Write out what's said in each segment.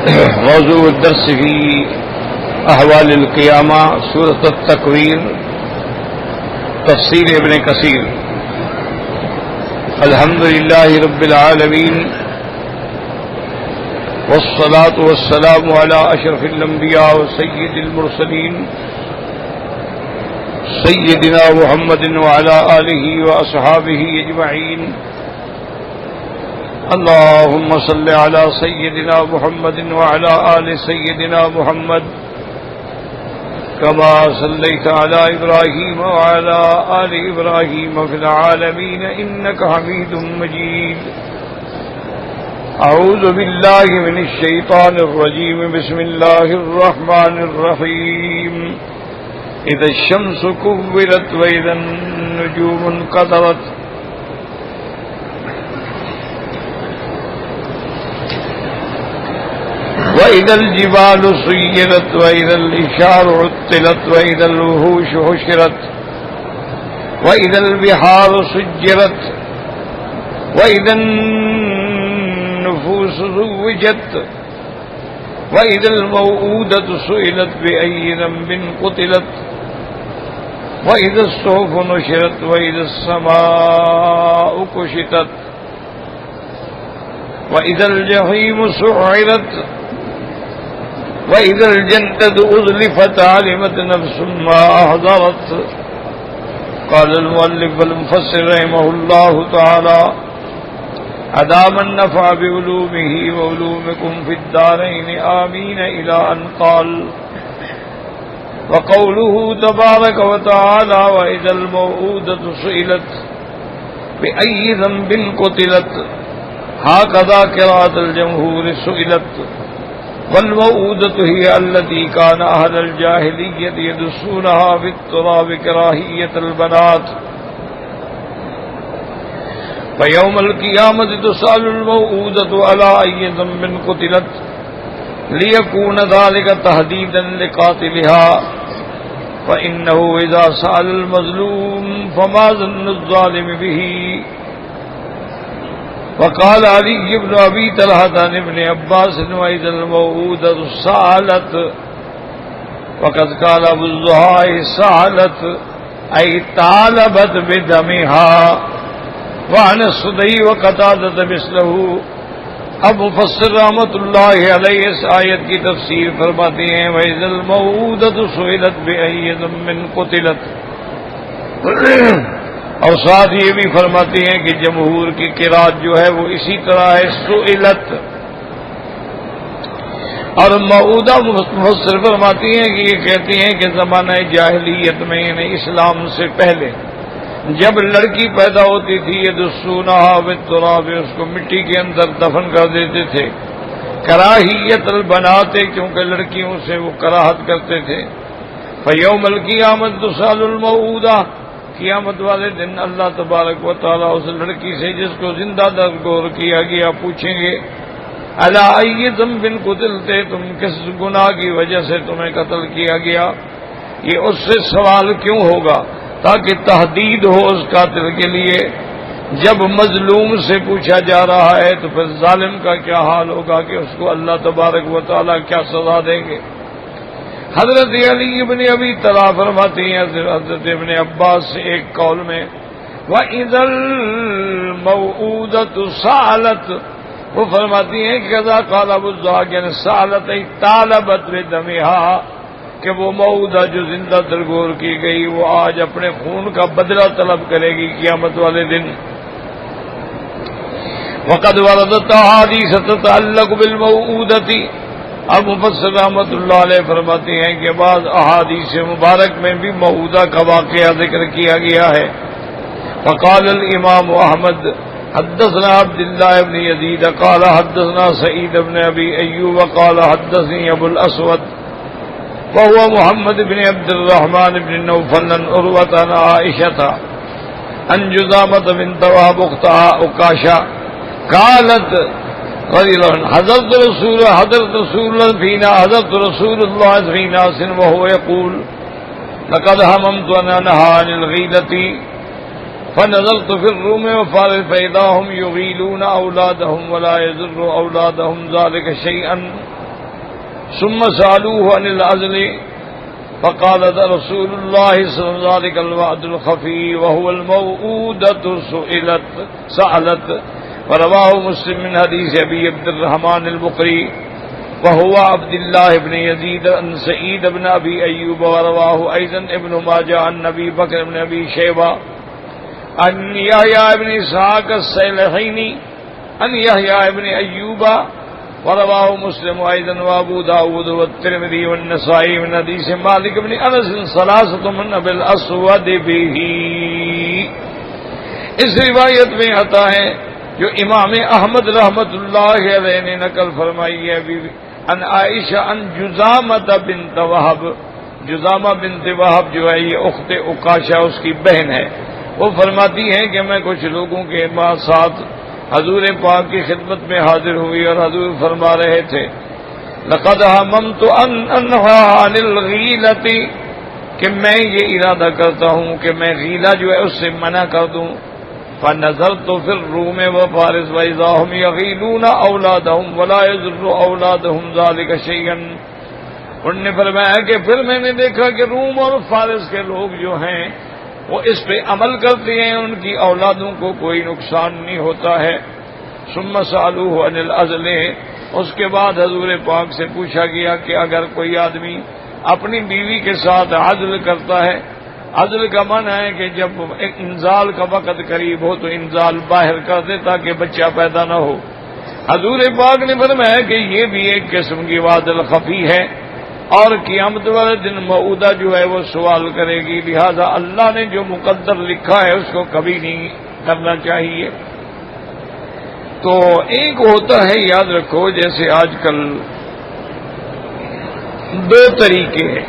موضوع الدرس في احوال القیامہ سورۃ التکویر، تفسیر ابن کثیر۔ الحمد للہ رب العالمین والصلاة والسلام على اشرف الانبیاء وسید المرسلین سیدنا محمد وعلى آلہ واصحابہ اجمعین۔ اللهم صل على سيدنا محمد وعلى آل سيدنا محمد كما صليت على إبراهيم وعلى آل إبراهيم في العالمين إنك حميد مجيد۔ أعوذ بالله من الشيطان الرجيم، بسم الله الرحمن الرحيم۔ إذا الشمس كورت وإذا النجوم انقدرت وَإِذَا الْجِبَالُ سُيِّرَتْ وَإِذَا الْعِشَارُ عُطِّلَتْ وَإِذَا الْوُحُوشُ حُشِرَتْ وَإِذَا الْبِحَارُ سُجِّرَتْ وَإِذَا النُّفُوسُ زُوِّجَتْ وَإِذَا الْمَوْءُودَةُ سُئِلَتْ بِأَيِّ ذَنبٍ قُتِلَتْ وَإِذَا الصُّحُفُ نُشِرَتْ وَإِذَا السَّمَاءُ كُشِطَتْ وَإِذَا الْجَحِيمُ سُعِّرَتْ وَإِذَا الْجَنَّةُ أُزْلِفَتْ عَلِمَتْ نَفْسٌ مَّا أَحْضَرَتْ۔ قال المؤلف والمفسر رحمه الله تعالى: أدام النفع بعلومه وعلومكم في الدارين آمين، إلى أن قال: وقوله تبارك وتعالى: وإذا الموءودة سئلت بأي ذنب قتلت، هكذا قراءة الجمهور سئلت، والموءودة هي التي كان أهل الجاهلية يدسونها في التراب كراهية البنات، فيوم القيامة تسأل الموءودة على أي ذنب قتلت، ليكون ذلك تهديدا لقاتلها، فإنه إذا سأل المظلوم فما ظن الظالم به۔ وقال علي بن أبي طلحة عن ابن عباس: وإذا الموءودة سألت، وقد قال أبو الزهاء سألت أي طالبت بدمها، وعن السدي وقتادة مثله۔ اب مفسر رحمۃ اللہ علیہ اس آیت کی تفسیر فرماتے ہیں: وإذا الموءودة سئلت بأي ذنب قتلت، اور ساتھ یہ بھی فرماتے ہیں کہ جمہور کی قرات جو ہے وہ اسی طرح ہے، سئلت۔ اور موعودہ مفسر فرماتی ہیں کہ یہ کہتے ہیں کہ زمانہ جاہلیت میں، یعنی اسلام سے پہلے، جب لڑکی پیدا ہوتی تھی یدسونہا بالتراب، اس کو مٹی کے اندر دفن کر دیتے تھے، کراہیت البنات، کیونکہ لڑکیوں سے وہ کراہت کرتے تھے۔ فیوم القیامت تسأل الموءودہ، قیامت والے دن اللہ تبارک و تعالیٰ اس لڑکی سے جس کو زندہ درگور کیا گیا پوچھیں گے: الا ای ذنب قتلتے، تم کس گناہ کی وجہ سے تمہیں قتل کیا گیا؟ یہ اس سے سوال کیوں ہوگا؟ تاکہ تحدید ہو اس قاتل کے لیے۔ جب مظلوم سے پوچھا جا رہا ہے تو پھر ظالم کا کیا حال ہوگا کہ اس کو اللہ تبارک و تعالیٰ کیا سزا دیں گے۔ حضرت علی ابن ابی طلحہ فرماتے ہیں حضرت ابن عباس سے ایک قول میں: وَإِذَا الْمَوْءُودَةُ سَأَلَتْ، وہ فرماتی ہیں کہ قضا قال ابو الزہاء یعنی سألت ای طالبت بدمہا، کہ وہ موعودہ جو زندہ درگور کی گئی وہ آج اپنے خون کا بدلہ طلب کرے گی قیامت والے دن۔ وقد وردت احادیث تتعلق بالموءودۃ، اب مفسر رحمۃ اللہ علیہ فرماتے ہیں کہ بعض احادیث مبارک میں بھی موعودہ کا واقعہ ذکر کیا گیا ہے۔ فقال الامام احمد حدثنا عبد الله بن يزيد قال حدثنا سعيد بن ابي ايوب قال حدثني ابو الاسود وهو محمد بن عبد الرحمن بن نوفل عن عروة عن عائشة عن جذامة بنت وهب اخت عكاشة قالت رضي الله عنها: حضرت رسول الله في ناس وهو يقول: لقد هممت أن أنهى عن الغيلة فنظرت في الروم وفارس فإذا هم يغيلون أولادهم ولا يضر أولادهم ذلك شيئا ثم سألوه عن العزل فقال رسول الله صلى الله عليه وسلم الوعد الخفي وهو الموءودة سألت. ورواه مسلم من حديث أبي عبد الرحمن البقري وهو عبد الله بن يزيد عن سعيد بن أبي أيوب. ورواه أيضا ابن ماجه عن أبي بكر بن أبي شيبة عن يحيى بن إسحاق السيلحيني عن يحيى بن أيوب. ورواه مسلم أيضا وأبو داود والترمذي والنسائي من حديث مالك بن أنس ثلاثة من أبي الأسود به. اس روایت میں آتا ہے جو امام احمد رحمت اللہ علیہ نے نقل فرمائی ہے ان عائشہ ان جزامہ بنت وہب. جزامہ بنت وہب جو ہے یہ اخت عکاشہ اس کی بہن ہے. وہ فرماتی ہیں کہ میں کچھ لوگوں کے ساتھ حضور پاک کی خدمت میں حاضر ہوئی اور حضور فرما رہے تھے لقد هممت ان انهى عن الغیلۃ کہ میں یہ ارادہ کرتا ہوں کہ میں غیلہ جو ہے اس سے منع کر دوں. فنظرت في الروم وفارس واذا هم يغيلون اولادهم ولا يضر اولادهم ذلك شيئا. انہوں نے فرمایا کہ پھر میں نے دیکھا کہ روم اور فارس کے لوگ جو ہیں وہ اس پہ عمل کرتے ہیں, ان کی اولادوں کو کوئی نقصان نہیں ہوتا ہے. ثم سألوه عن العزل. اس کے بعد حضور پاک سے پوچھا گیا کہ اگر کوئی آدمی اپنی بیوی کے ساتھ عزل کرتا ہے, عزل کا معنی ہے کہ جب انزال کا وقت قریب ہو تو انزال باہر کر دے تاکہ بچہ پیدا نہ ہو. حضور پاک نے فرمایا کہ یہ بھی ایک قسم کی وعد الخفی ہے اور قیامت والے دن موعودہ جو ہے وہ سوال کرے گی. لہذا اللہ نے جو مقدر لکھا ہے اس کو کبھی نہیں کرنا چاہیے. تو ایک ہوتا ہے, یاد رکھو, جیسے آج کل دو طریقے ہیں.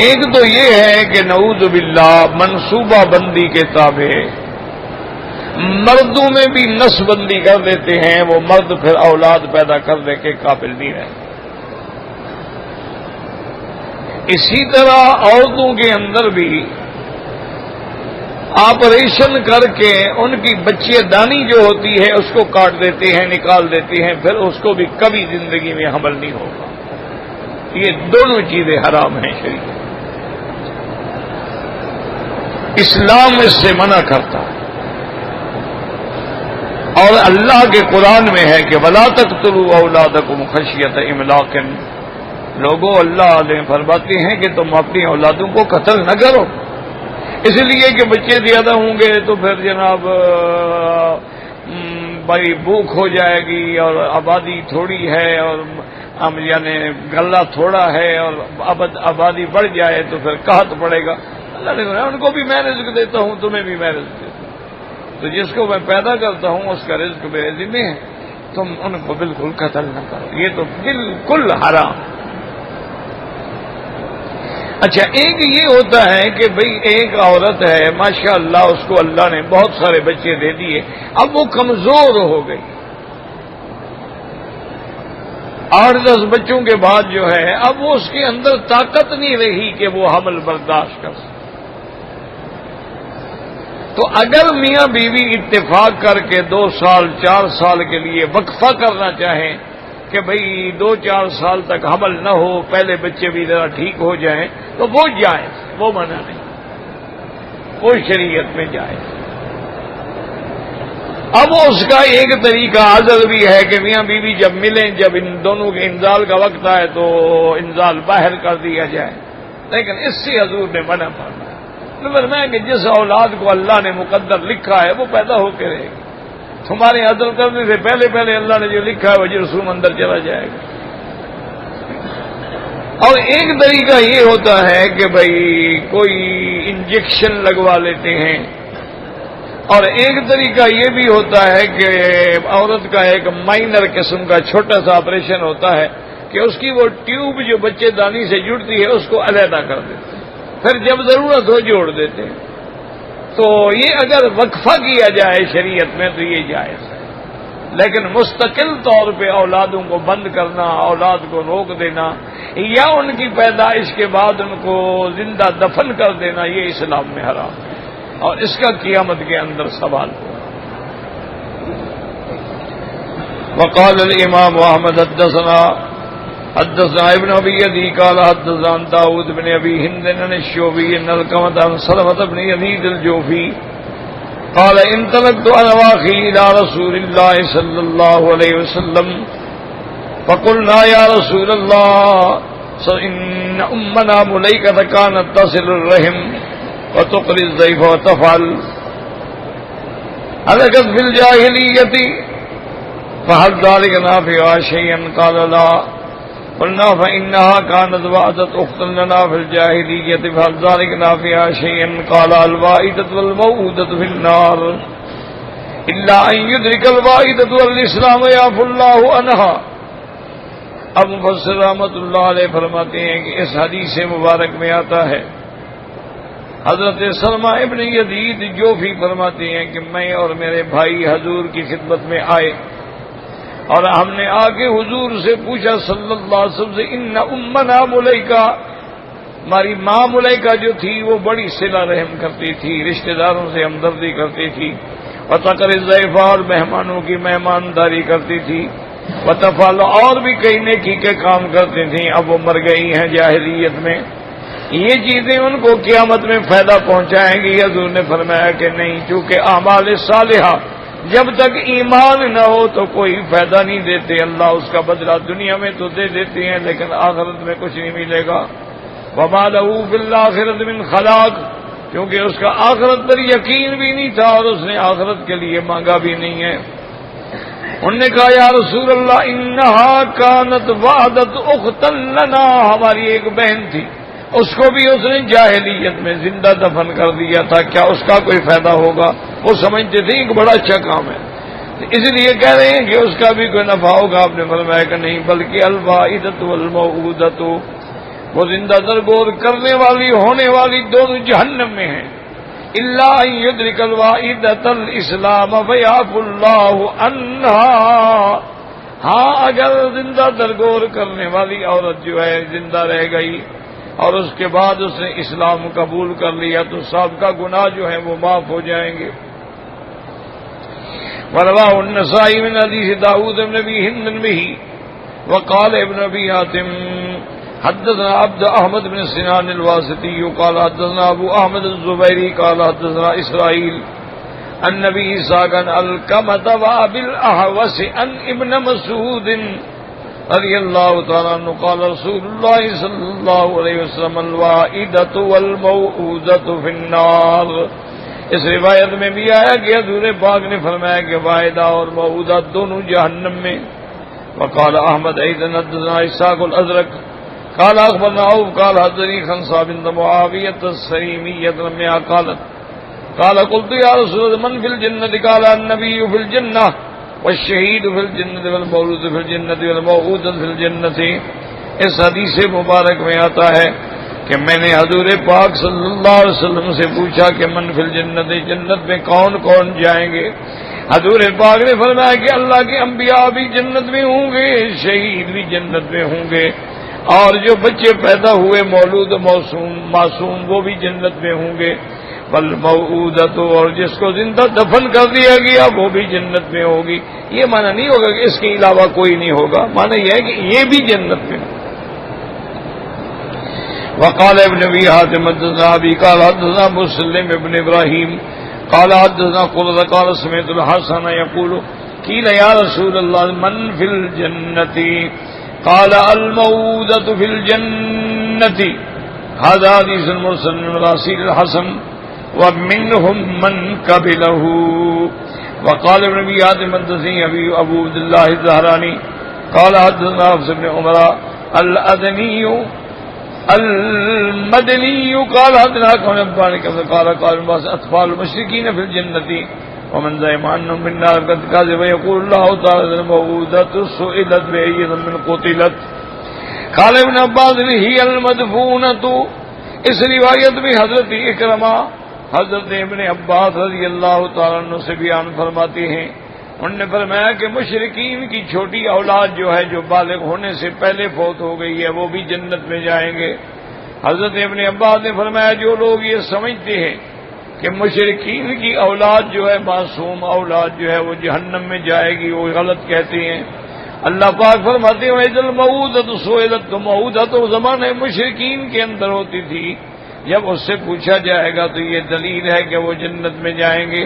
ایک تو یہ ہے کہ نعوذ باللہ منصوبہ بندی کے تابع مردوں میں بھی نس بندی کر دیتے ہیں, وہ مرد پھر اولاد پیدا کرنے کے قابل نہیں رہتے. اسی طرح عورتوں کے اندر بھی آپریشن کر کے ان کی بچے دانی جو ہوتی ہے اس کو کاٹ دیتے ہیں, نکال دیتے ہیں, پھر اس کو بھی کبھی زندگی میں حمل نہیں ہوگا. یہ دونوں چیزیں حرام ہیں. شریعت اسلام اس سے منع کرتا ہے اور اللہ کے قرآن میں ہے کہ وَلَا تَقْتُلُوا أَوْلَادَكُمْ خَشْيَةَ إِمْلَاقٍ. لوگوں اللہ علیہ فرماتے ہیں کہ تم اپنی اولادوں کو قتل نہ کرو, اس لیے کہ بچے زیادہ ہوں گے تو پھر جناب بڑی بھوک ہو جائے گی اور آبادی تھوڑی ہے اور یعنی غلہ تھوڑا ہے اور آبادی بڑھ جائے تو پھر قحط پڑے گا. اللہ نے کہا ان کو بھی میں رزق دیتا ہوں, تمہیں بھی میں رزق دیتا ہوں, تو جس کو میں پیدا کرتا ہوں اس کا رزق میرے ذمہ ہے, تم ان کو بالکل قتل نہ کرو. یہ تو بالکل حرام. اچھا, ایک یہ ہوتا ہے کہ بھئی ایک عورت ہے ماشاءاللہ اس کو اللہ نے بہت سارے بچے دے دیے, اب وہ کمزور ہو گئی, 8-10 بچوں کے بعد جو ہے اب وہ اس کے اندر طاقت نہیں رہی کہ وہ حمل برداشت کر سکے. تو اگر میاں بیوی اتفاق کر کے 2 سال 4 سال کے لیے وقفہ کرنا چاہیں کہ بھئی 2-4 سال تک حمل نہ ہو, پہلے بچے بھی ذرا ٹھیک ہو جائیں, تو وہ جائز, وہ منع نہیں, وہ شریعت میں جائز. اب اس کا ایک طریقہ عزل بھی ہے کہ میاں بیوی جب ملیں, جب ان دونوں کے انزال کا وقت آئے تو انزال باہر کر دیا جائے, لیکن اس سے حضور نے منع فرمایا. فرمایا کہ جس اولاد کو اللہ نے مقدر لکھا ہے وہ پیدا ہو کے رہے گی. تمہارے عزل کرنے سے پہلے پہلے اللہ نے جو لکھا ہے وہ جرسوم اندر چلا جائے گا. اور ایک طریقہ یہ ہوتا ہے کہ بھئی کوئی انجیکشن لگوا لیتے ہیں, اور ایک طریقہ یہ بھی ہوتا ہے کہ عورت کا ایک مائنر قسم کا چھوٹا سا آپریشن ہوتا ہے کہ اس کی وہ ٹیوب جو بچے دانی سے جڑتی ہے اس کو علیحدہ کر دیتے ہیں, پھر جب ضرورت ہو جوڑ دیتے ہیں. تو یہ اگر وقفہ کیا جائے شریعت میں تو یہ جائز ہے, لیکن مستقل طور پہ اولادوں کو بند کرنا, اولاد کو روک دینا یا ان کی پیدائش کے بعد ان کو زندہ دفن کر دینا, یہ اسلام میں حرام ہے اور اس کا قیامت کے اندر سوال ہو. وقال الامام احمد حدثنا ابن ابي يدي قال حدثنا داود بن ابي هند عن الشعبي ان القمة عن سلمة بن يزيد الجوفي قال انطلقت انا واخي الى رسول الله صلى الله عليه وسلم فقلنا يا رسول الله ان امنا مليكة كانت تصل الرحم وتقري الضيف وتفعل هلكت في الجاهلية فهل ذلك نافعها شيئا قال لا قلنا فإنها كانت وعدت أختا لنا في الجاهلية فهل ذلك نافعها شيئا قال الوائدة والموءودة في النار إلا أن يدرك الوائدة والإسلام يعفو الله عنها. اب مفسر رحمۃ اللہ علیہ فرماتے ہیں کہ اس حدیث مبارک میں آتا ہے حضرت سلمہ ابن یزید جوفی فرماتے ہیں کہ میں اور میرے بھائی حضور کی خدمت میں آئے اور ہم نے آ کے حضور سے پوچھا صلی اللہ علیہ وسلم سے ان امنا ملیکہ، ہماری ماں ملیکہ جو تھی وہ بڑی صلہ رحم کرتی تھی، رشتہ داروں سے ہمدردی کرتی تھی، وتقر الضیف اور مہمانوں کی مہمانداری کرتی تھی، وتفعل اور بھی کئی نیکی کے کام کرتی تھیں، اب وہ مر گئی ہیں جاہلیت میں، یہ چیزیں ان کو قیامت میں فائدہ پہنچائیں گی؟ حضور نے فرمایا کہ نہیں، چونکہ اعمال صالحہ جب تک ایمان نہ ہو تو کوئی فائدہ نہیں دیتے، اللہ اس کا بدلہ دنیا میں تو دے دیتے ہیں لیکن آخرت میں کچھ نہیں ملے گا. وما له فی الآخرۃ من خلاق، کیونکہ اس کا آخرت پر یقین بھی نہیں تھا اور اس نے آخرت کے لیے مانگا بھی نہیں ہے. انہوں نے کہا یا رسول اللہ انہا کانت وعدت اختا لنا، ہماری ایک بہن تھی، اس کو بھی اس نے جاہلیت میں زندہ دفن کر دیا تھا، کیا اس کا کوئی فائدہ ہوگا؟ وہ سمجھتے تھے ایک بڑا اچھا کام ہے، اس لیے کہہ رہے ہیں کہ اس کا بھی کوئی نفع ہوگا. آپ نے فرمایا کہ نہیں، بلکہ الوائدۃ والموءودۃ، وہ زندہ درگور کرنے والی ہونے والی دونوں جہنم میں ہیں. الا ان یدرک الوائدۃ الاسلام فیعفو اللہ عنہا، ہاں اگر زندہ درگور کرنے والی عورت جو ہے زندہ رہ گئی اور اس کے بعد اس نے اسلام قبول کر لیا تو سابقہ گناہ جو ہیں وہ معاف ہو جائیں گے. ورواه النسائی من حدیث داؤد بن ابی ہند به وقال ابن ابی حاتم حدثنا عبد احمد بن سنان الواسطی قال حدثنا ابو احمد الزبیری قال حدثنا اسرائیل عن نبی اسحاق عن القمۃ وابی الاحوص عن ابن مسعود رضی اللہ تعالیٰ عنہ قال رسول اللہ صلی اللہ علیہ وسلم الوائدۃ والموءودۃ فی النار. اس روایت میں بھی آیا کہ حضور پاک نے فرمایا کہ وائدہ اور موعودہ دونوں جہنم میں. وقال احمد ایضا حدثنا اسحاق الازرق قال اخبرنا عوف قال حدثني خنسا بنت معاویہ السریمیہ رمیا قال قلت یا رسول اللہ من فی الجنۃ قال النبی فی الجنہ والشہید فی الجنۃ والمولود فی الجنۃ والموعود فی الجنۃ. اس حدیث مبارک میں آتا ہے کہ میں نے حضور پاک صلی اللہ علیہ وسلم سے پوچھا کہ من فی الجنۃ، جنت میں کون کون جائیں گے؟ حضور پاک نے فرمایا کہ اللہ کے انبیاء بھی جنت میں ہوں گے، شہید بھی جنت میں ہوں گے، اور جو بچے پیدا ہوئے مولود معصوم وہ بھی جنت میں ہوں گے. والموءودۃ، اور جس کو زندہ دفن کر دیا گیا وہ بھی جنت میں ہوگی. یہ معنی نہیں ہوگا کہ اس کے علاوہ کوئی نہیں ہوگا، معنی یہ ہے کہ یہ بھی جنت میں. وقال ابن ابي حاتم حدثنا ابي قال حدثنا مسلم ابن ابراهيم قال حدثنا قال قال سمعت الحسن يقول قيل يا رسول الله من في الجنة قال الموءودة في الجنة. هذا حديث مرسل من راسل الحسن ومنهم من قبله. وقال ابن ابي حاتم حدثني ابو عبد الله الزهراني قال حدثنا حفص بن عمر الادني المدني قال حدثنا كون ابان قال الناس اطفال المشركين في الجنة ومن زعم انهم من النار قد كذب يقول الله تعالى الموءودة سئلت بأي ذنب قتلت. قال ابن عباس هي المدفونة. اس روایت میں حضرت اکرمہ حضرت ابن عباس رضی اللہ تعالیٰ عنہ سے بیان فرماتے ہیں، انہوں نے فرمایا کہ مشرکین کی چھوٹی اولاد جو ہے جو بالغ ہونے سے پہلے فوت ہو گئی ہے وہ بھی جنت میں جائیں گے. حضرت ابن عباس نے فرمایا جو لوگ یہ سمجھتے ہیں کہ مشرکین کی اولاد جو ہے، معصوم اولاد جو ہے وہ جہنم میں جائے گی، وہ غلط کہتے ہیں۔ اللہ پاک فرماتے ہیں وَإِذَا الْمَوْءُودَةُ سُئِلَتْ، تو موعودہ تو زمانہ مشرکین کے اندر ہوتی تھی، جب اس سے پوچھا جائے گا تو یہ دلیل ہے کہ وہ جنت میں جائیں گے۔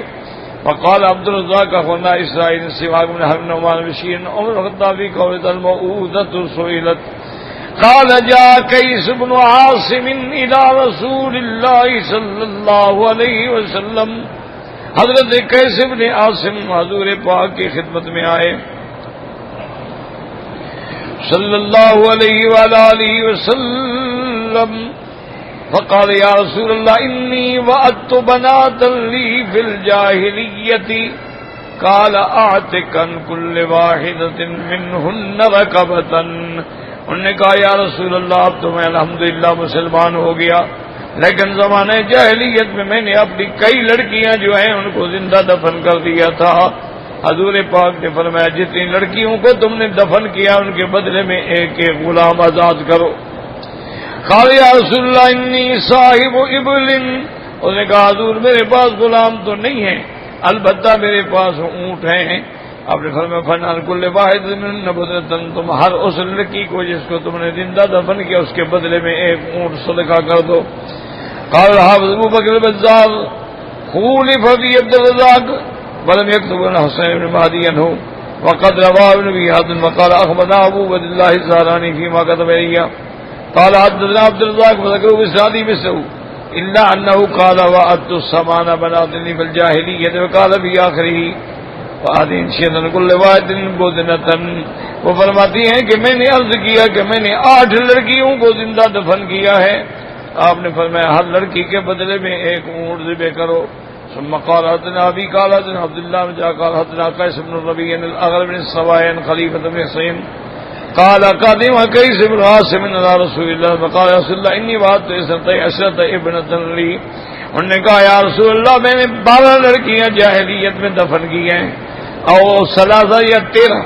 وقال عبد الرزاق اخونا اسرائیل سواق بن حرب نعمان بشیر عمر الخطابی قولت الموعودة سئلت قال جاء قیس بن عاصم الى رسول اللہ صلی اللہ علیہ وسلم، حضرت قیس بن عاصم حضور پاک کی خدمت میں آئے صلی اللہ علیہ وآلہ وسلم، فقال یا رسول اللہ انی وعدت بناتا لی فی الجاہلیۃ قال اعتق عن کل واحدۃ منہن رقبۃ۔ انہوں نے کہا یا رسول اللہ اب تو میں الحمدللہ مسلمان ہو گیا، لیکن زمانہ جاہلیت میں نے اپنی کئی لڑکیاں جو ہیں ان کو زندہ دفن کر دیا تھا۔ حضور پاک نے فرمایا جتنی لڑکیوں کو تم نے دفن کیا ان کے بدلے میں ایک ایک غلام آزاد کرو۔ قال یا رسول اللہ انی صاحب ابل، اس نے کہا حضور میرے پاس غلام تو نہیں ہے، البتہ میرے پاس اونٹ ہیں۔ آپ نے فرمایا فنان کل واحد منہن بدنۃ، تم ہر اس لڑکی کو جس کو تم نے زندہ دفن کیا اس کے بدلے میں ایک اونٹ صدقہ کر دو۔ قال حافظ ابو بکر البزار خولف فی عبد الرزاق ولم يكتب عن حسین بن مہدی عنہ وقد رواه ابن ابي حاتم وقال اخبرنا ابو عبد الله الزهراني فيما كتب الي قال حدثنا عبد الرزاق وذكر باسناده مثله الا انه قال وعدت الثمان بنات لي في الجاهليه وقال في اخره وادين شيئا كل واحد بدنة۔ وہ فرماتی ہیں کہ میں نے عرض کیا کہ میں نے 8 لڑکیوں کو زندہ دفن کیا ہے، آپ نے فرمایا ہر لڑکی کے بدلے میں ایک اونٹ ذبح کرو۔ ثم قال حدثنا ابي قال حدثنا عبد الله بن جعفر قال حدثنا قيس بن الربيع الاغر بن السوائن خليفه بن حسين قال قدم قيس بن عاصم على رسول الله فقال يا رسول الله اني وعدت 12 ابنة لي، انہوں نے کہا یا رسول اللہ میں نے 12 لڑکیاں جاہلیت میں دفن کی ہیں، او 13 یا 13۔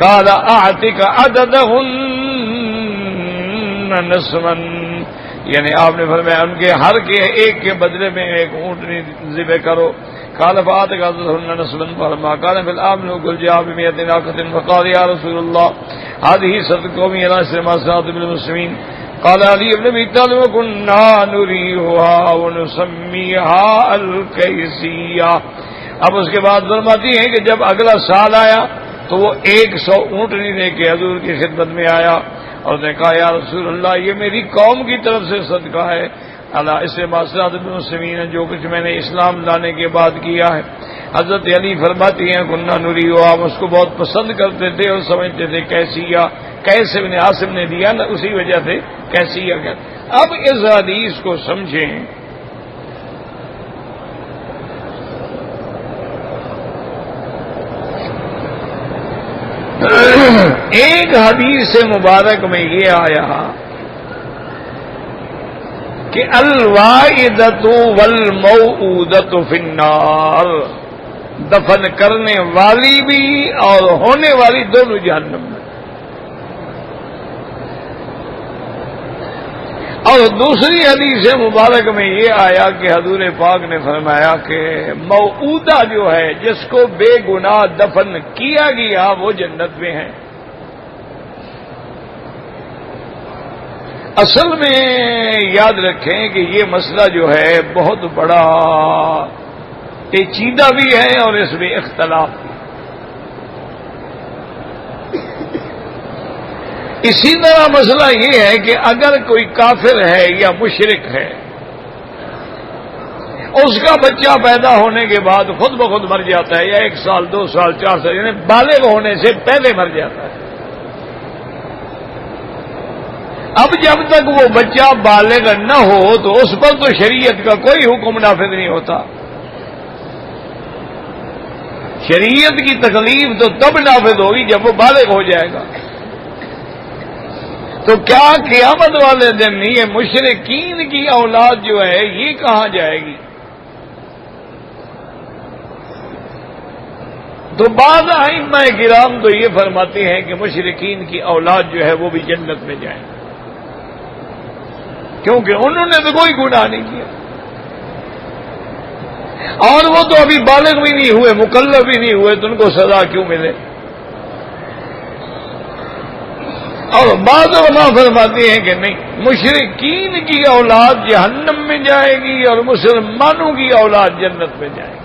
قال اعتق عددهن نصفا، یعنی آپ نے فرمایا ان کے ہر کے ایک کے بدلے میں ایک اونٹنی ذبح کرو۔ قال فاعتق عددهن نصفا فلما كان في الامن قل جاء ب100 ناقة فقال يا رسول الله هذه صدقهم الى سما صراط المسلمين قال علي بن ابي طالب وكنا نريها ونسميها الكيسية۔ اب اس کے بعد فرماتی ہیں کہ جب اگلا سال آیا تو وہ 100 اونٹنی لے کے حضور کی خدمت میں آیا اور نے کہا یا رسول اللہ یہ میری قوم کی طرف سے صدقہ ہے، اللہ اس سے معاشرات المسلمین جو کچھ میں نے اسلام لانے کے بعد کیا ہے۔ حضرت علی فرماتی ہیں کنہ نوری ہو، ہم اس کو بہت پسند کرتے تھے اور سمجھتے تھے کیسیا، کیسے ابن عاصم نے دیا نا اسی وجہ سے کیسیا کہتے۔ اب اس حدیث کو سمجھیں، ایک حدیث مبارک میں یہ آیا کہ الوائدۃ والموعودۃ فی النار، دفن کرنے والی بھی اور ہونے والی دونوں جہنم میں۔ اور دوسری حدیث مبارک میں یہ آیا کہ حضور پاک نے فرمایا کہ موعودہ جو ہے جس کو بے گناہ دفن کیا گیا وہ جنت میں ہے۔ اصل میں یاد رکھیں کہ یہ مسئلہ جو ہے بہت بڑا پیچیدہ بھی ہے اور اس میں اختلاف بھی۔ اسی طرح مسئلہ یہ ہے کہ اگر کوئی کافر ہے یا مشرک ہے، اس کا بچہ پیدا ہونے کے بعد خود بخود مر جاتا ہے، یا 1 سال 2 سال 4 سال یعنی بالغ ہونے سے پہلے مر جاتا ہے۔ اب جب تک وہ بچہ بالغ نہ ہو تو اس پر تو شریعت کا کوئی حکم نافذ نہیں ہوتا۔ شریعت کی تکلیف تو تب نافذ ہوگی جب وہ بالغ ہو جائے گا۔ تو کیا قیامت والے دن یہ مشرکین کی اولاد جو ہے یہ کہاں جائے گی؟ تو بعض ائمہ کرام تو یہ فرماتے ہیں کہ مشرکین کی اولاد جو ہے وہ بھی جنت میں جائیں، کیونکہ انہوں نے تو کوئی گناہ نہیں کیا۔ اور وہ تو ابھی بالغ بھی نہیں ہوئے، مکلف بھی نہیں ہوئے، تو ان کو سزا کیوں ملے؟ اور بعض علماء فرماتے ہیں کہ نہیں، مشرکین کی اولاد جہنم میں جائے گی اور مسلمانوں کی اولاد جنت میں جائے گی۔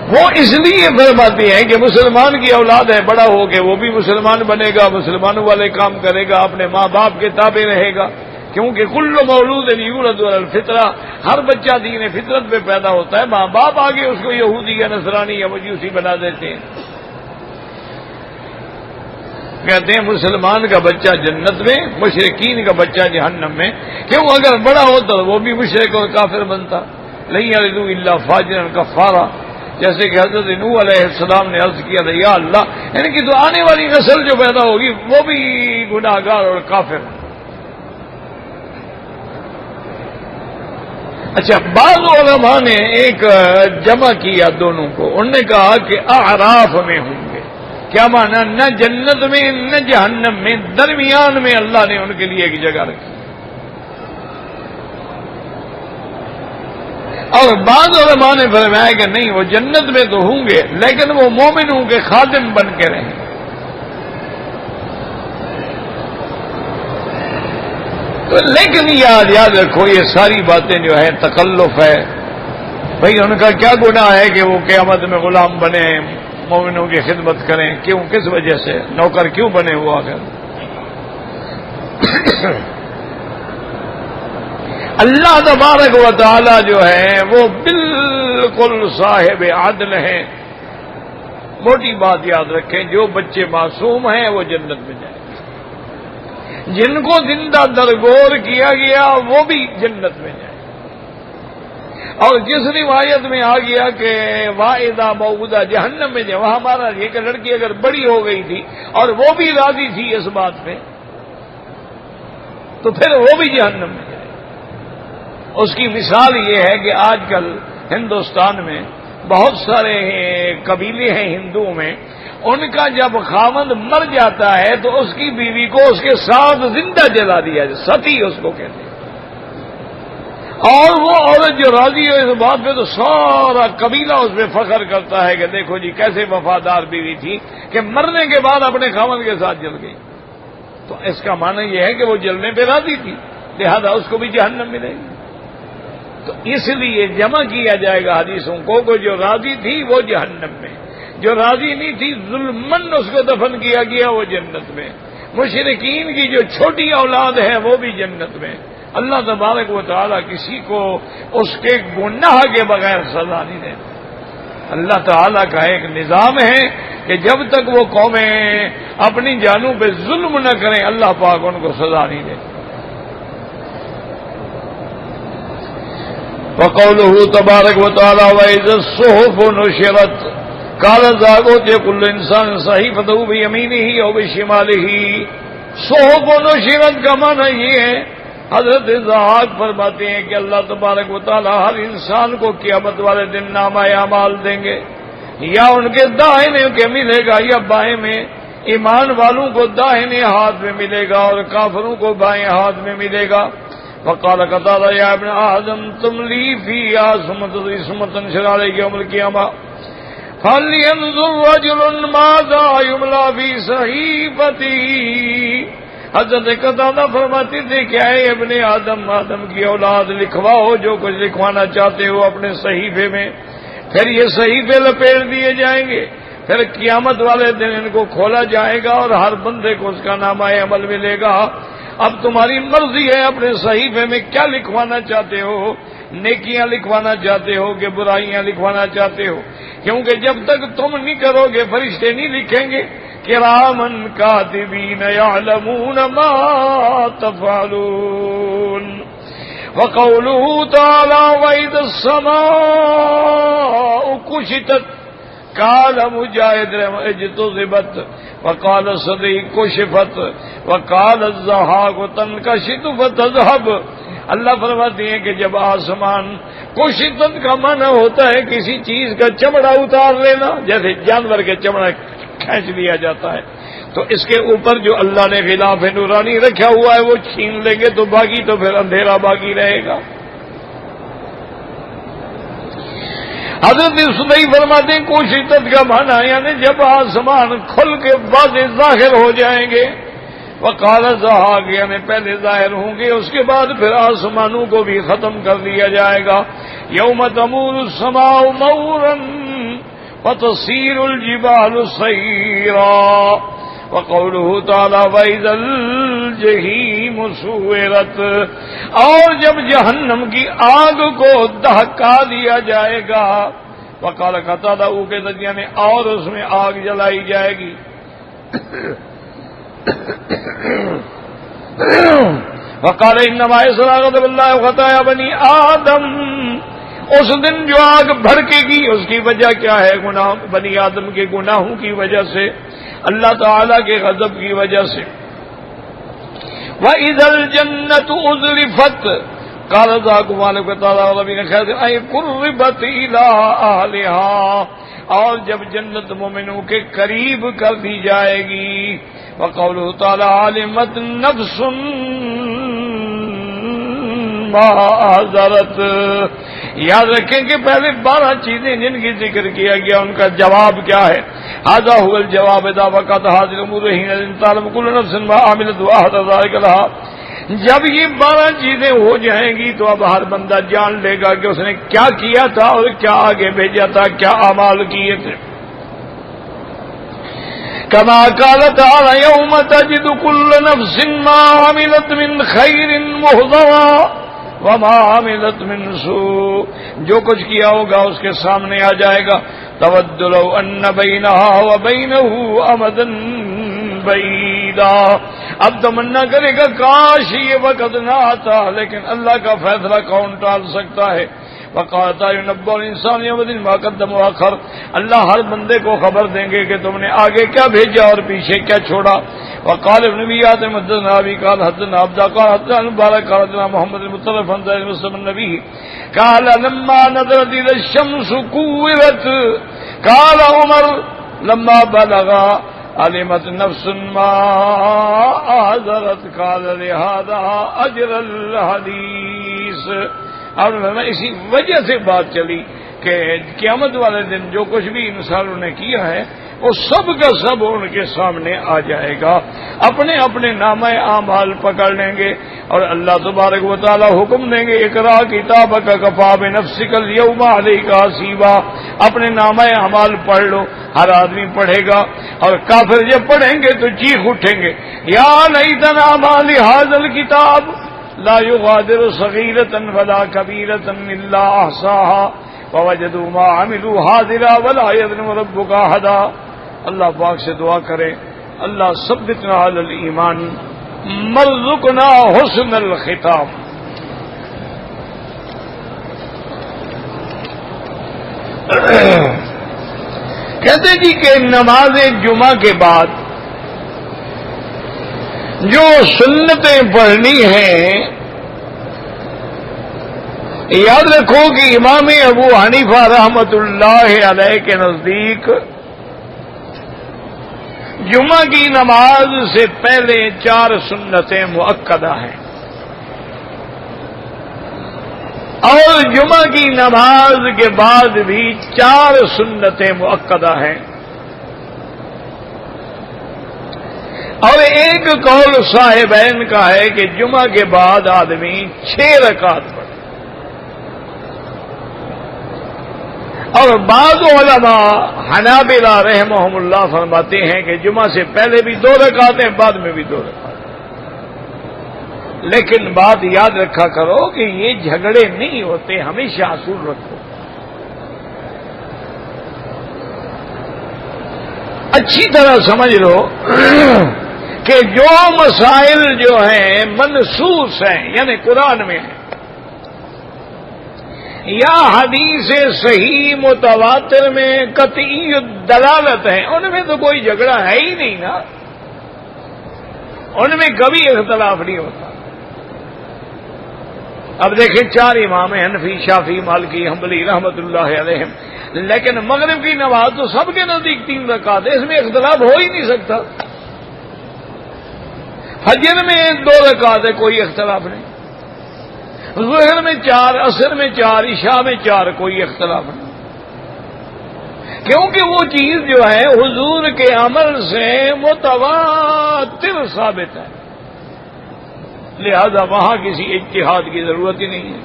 وہ اس لیے فرماتے ہیں کہ مسلمان کی اولاد ہے، بڑا ہو کے وہ بھی مسلمان بنے گا، مسلمانوں والے کام کرے گا، اپنے ماں باپ کے تابع رہے گا، کیونکہ کل مولود یولد علی الفطرہ، ہر بچہ دین فطرت میں پیدا ہوتا ہے، ماں باپ آگے اس کو یہودی یا نصرانی یا مجوسی بنا دیتے ہیں۔ کہتے ہیں مسلمان کا بچہ جنت میں، مشرکین کا بچہ جہنم میں، کیوں؟ اگر بڑا ہوتا تو وہ بھی مشرک اور کافر بنتا۔ لن یلدوا الا فاجرا کفارا، جیسے کہ حضرت نوح علیہ السلام نے عرض کیا تھا، یا اللہ ان کی تو آنے والی نسل جو پیدا ہوگی وہ بھی گناہگار اور کافر۔ اچھا، بعض علماء نے ایک جمع کیا دونوں کو، انہوں نے کہا کہ اعراف میں ہوں گے، کیا معنی؟ نہ جنت میں نہ جہنم میں، درمیان میں اللہ نے ان کے لیے ایک جگہ رکھی۔ اور بعض علماء نے فرمایا کہ نہیں، وہ جنت میں تو ہوں گے لیکن وہ مومنوں کے خادم بن کے رہیں۔ تو لیکن یاد رکھو، یہ ساری باتیں جو ہیں تکلف ہے، بھئی ان کا کیا گناہ ہے کہ وہ قیامت میں غلام بنے، مومنوں کی خدمت کریں؟ کیوں؟ کس وجہ سے نوکر کیوں بنے وہ آخر؟ اللہ تبارک و تعالی جو ہے وہ بالکل صاحب عدل ہیں۔ موٹی بات یاد رکھیں، جو بچے معصوم ہیں وہ جنت میں جائیں گے، جن کو زندہ درگور کیا گیا وہ بھی جنت میں جائیں گے۔ اور جس روایت میں آ گیا کہ واعدہ موعودہ جہنم میں جائے، وہاں ہمارا یہ کہ لڑکی اگر بڑی ہو گئی تھی اور وہ بھی راضی تھی اس بات پہ، تو پھر وہ بھی جہنم میں جائے۔ اس کی مثال یہ ہے کہ آج کل ہندوستان میں بہت سارے قبیلے ہیں ہندوؤں میں، ان کا جب خاوند مر جاتا ہے تو اس کی بیوی کو اس کے ساتھ زندہ جلا دیا جائے، ستی اس کو کہتے ہیں۔ اور وہ عورت جو راضی ہو اس بات پہ تو سارا قبیلہ اس پہ فخر کرتا ہے کہ دیکھو جی کیسے وفادار بیوی تھی کہ مرنے کے بعد اپنے خاوند کے ساتھ جل گئی۔ تو اس کا معنی یہ ہے کہ وہ جلنے پہ راضی تھی، لہذا اس کو بھی جہنم ملے گی۔ تو اس لیے جمع کیا جائے گا حدیثوں کو کہ جو راضی تھی وہ جہنم میں، جو راضی نہیں تھی ظلمن اس کو دفن کیا گیا وہ جنت میں، مشرکین کی جو چھوٹی اولاد ہے وہ بھی جنت میں۔ اللہ تبارک و تعالی کسی کو اس کے گناہ کے بغیر سزا نہیں دیتا۔ اللہ تعالیٰ کا ایک نظام ہے کہ جب تک وہ قومیں اپنی جانوں پہ ظلم نہ کریں اللہ پاک ان کو سزا نہیں دیتا۔ وقوله تبارک و تعالی وَإِذَا الصُّحُفُ نُشِرَتْ قَالَ ذَاقُوتِ كُلُّ إِنسَانٍ صَحِيفَتَهُ بِيَمِينِهِ أَوْ بِشِمَالِهِ۔ صُحُفُ نُشِرَتْ کا معنی یہ ہے، حضرت ضحاک فرماتے ہیں کہ اللہ تبارک و تعالی ہر انسان کو قیامت والے دن نامہ اعمال دیں گے، یا ان کے داہنے کے ملے گا یا بائیں میں۔ ایمان والوں کو داہنے ہاتھ میں ملے گا اور کافروں کو بائیں ہاتھ میں ملے گا۔ وقال قتادہ یا ابن آدم تم لی فی سمتن شرع یوم القیامہ فلینظر رجل ماذا یملی فی صحیفتی۔ حضرت قتادہ فرماتے تھے کہ اے ابن آدم کی اولاد، لکھواؤ جو کچھ لکھوانا چاہتے ہو اپنے صحیفے میں، پھر یہ صحیفے لپیٹ دیے جائیں گے، پھر قیامت والے دن ان کو کھولا جائے گا اور ہر بندے کو اس کا نامہ عمل ملے گا۔ اب تمہاری مرضی ہے اپنے صحیفے میں کیا لکھوانا چاہتے ہو، نیکیاں لکھوانا چاہتے ہو کہ برائیاں لکھوانا چاہتے ہو، کیونکہ جب تک تم نہیں کرو گے فرشتے نہیں لکھیں گے۔ کرامن کاتبین یعلمون ما تفعلون۔ وقوله تعالی وَإِذَا السَّمَاءُ كُشِطَتْ قال مجاہد اجتذبت وقال صدیق کشفت وقال الضحاک تنکشط فتذهب۔ اللہ فرماتے ہیں کہ جب آسمان کشطت کا معنی ہوتا ہے کسی چیز کا چمڑا اتار لینا، جیسے جانور کے چمڑا کھینچ لیا جاتا ہے، تو اس کے اوپر جو اللہ نے غلاف نورانی رکھا ہوا ہے وہ چھین لیں گے تو باقی تو پھر اندھیرا باقی رہے گا۔ حضرت سدی فرماتے ہیں کوئی شدت کا معنی یعنی جب آسمان کھل کے واضح ظاہر ہو جائیں گے، وقال زہاق یعنی پہلے ظاہر ہوں گے، اس کے بعد پھر آسمانوں کو بھی ختم کر دیا جائے گا. یوم تمور السماء مورا وتصیر الجبال سیرا. وقوله تعالی وَإِذَا الْجَحِيمُ سُعِّرَتْ، اور جب جہنم کی آگ کو دہکا دیا جائے گا. وقال قتادہ کے ذریعے میں اور اس میں آگ جلائی جائے گی. وقال انما اسراغت باللہ خطایا بنی آدم، اس دن جو آگ بھڑکے گی اس کی وجہ کیا ہے؟ گناہ بنی آدم کے گناہوں کی وجہ سے، اللہ تعالی کے غضب کی وجہ سے. وَإِذَا الْجَنَّةُ أُزْلِفَتْ قَالَ ذَاكُ مَالِكُ تَعَالَى وَرَبِّنَ خَيْرٍ أَيْ قُرِّبَتْ إِلَىٰ أَهْلِهَا، اور جب جنت مومنوں کے قریب کر دی جائے گی. وَقَوْلُهُ تَعَالَى عَلِمَتْ نَفْسٌ مَا أَحْضَرَتْ. یاد رکھیں کہ پہلے 12 چیزیں جن کی ذکر کیا گیا ان کا جواب کیا ہے. هذا هو الجواب اذا وقعت هذه الامور حين تعلم كل نفس ما عملت واحد ذلك لها. جب یہ 12 چیزیں ہو جائیں گی تو اب ہر بندہ جان لے گا کہ اس نے کیا کیا تھا اور کیا آگے بھیجا تھا، کیا اعمال کیے تھے. كما قال تعالى يوم تجد كل نفس ما عملت من خير محضرا وما عملت من سوء، جو کچھ کیا ہوگا اس کے سامنے آ جائے گا. تود لو ان بینہا وبینہ امدا بعیدا. اب تمنا کرے گا کاش یہ وقت نہ آتا، لیکن اللہ کا فیصلہ کون ٹال سکتا ہے. وقال ينبأ الانسان يومئذ ما قدم واخر، اللہ ہر بندے کو خبر دیں گے کہ تم نے آگے کیا بھیجا اور پیچھے کیا چھوڑا. وقال ابن نبیات حدثنا ابی قال حدثنا عبدہ قال حدثنا مبارک قال حدثنا محمد المطرف عن زید بن مسلم النبی قال لما نظرت اذا الشمس كورت قال عمر لما بلغ علمت نفس ما احضرت قال لهذا اجر الحدیث. اور اسی وجہ سے بات چلی کہ قیامت والے دن جو کچھ بھی انسانوں نے کیا ہے وہ سب کا سب ان کے سامنے آ جائے گا. اپنے اپنے نامہ اعمال پکڑ لیں گے اور اللہ تبارک و تعالی حکم دیں گے اقرا کتابک کفی بنفسک اليوم علیک حسیبا. اپنے نامہ اعمال پڑھ لو. ہر آدمی پڑھے گا اور کافر جب پڑھیں گے تو چیخ اٹھیں گے یا لیتنا ما لهذا الکتاب لا يغادر صغيرة ولا كبيرة إلا أحصاها ووجدوا ما عملوا حاضرا ولا يظلم ربك أحدا. اللہ پاک سے دعا کرے اللہ ثبتنا علی الایمان مرزقنا حسن الختام. کہتے جی کہ نماز جمعہ کے بعد جو سنتیں پڑھنی ہیں، یاد رکھو کہ امام ابو حنیفہ رحمت اللہ علیہ کے نزدیک جمعہ کی نماز سے پہلے 4 سنتیں مؤکدہ ہیں اور جمعہ کی نماز کے بعد بھی 4 سنتیں مؤکدہ ہیں. اور ایک قول صاحبین کا ہے کہ جمعہ کے بعد آدمی 6 رکعت پڑھے. اور بعض علماء حنابلہ رحمہم اللہ فرماتے ہیں کہ جمعہ سے پہلے بھی 2 رکعتیں بعد میں بھی 2 رکعتیں. لیکن بات یاد رکھا کرو کہ یہ جھگڑے نہیں ہوتے، ہمیشہ اصول رکھو. اچھی طرح سمجھ لو کہ جو مسائل جو ہیں منصوص ہیں یعنی قرآن میں ہیں یا حدیث صحیح متواتر میں قطعی دلالت ہیں، ان میں تو کوئی جھگڑا ہے ہی نہیں نا، ان میں کبھی اختلاف نہیں ہوتا. اب دیکھیں 4 امام ہیں حنفی شافعی مالکی حنبلی رحمت اللہ علیہم، لیکن مغرب کی نماز تو سب کے نزدیک 3 رکعت ہے، اس میں اختلاف ہو ہی نہیں سکتا. فجر میں 2 رکعت ہے، کوئی اختلاف نہیں. ظہر میں 4، عصر میں 4، عشاء میں 4، کوئی اختلاف نہیں. کیونکہ وہ چیز جو ہے حضور کے عمل سے متواتر ثابت ہے، لہذا وہاں کسی اجتہاد کی ضرورت ہی نہیں ہے۔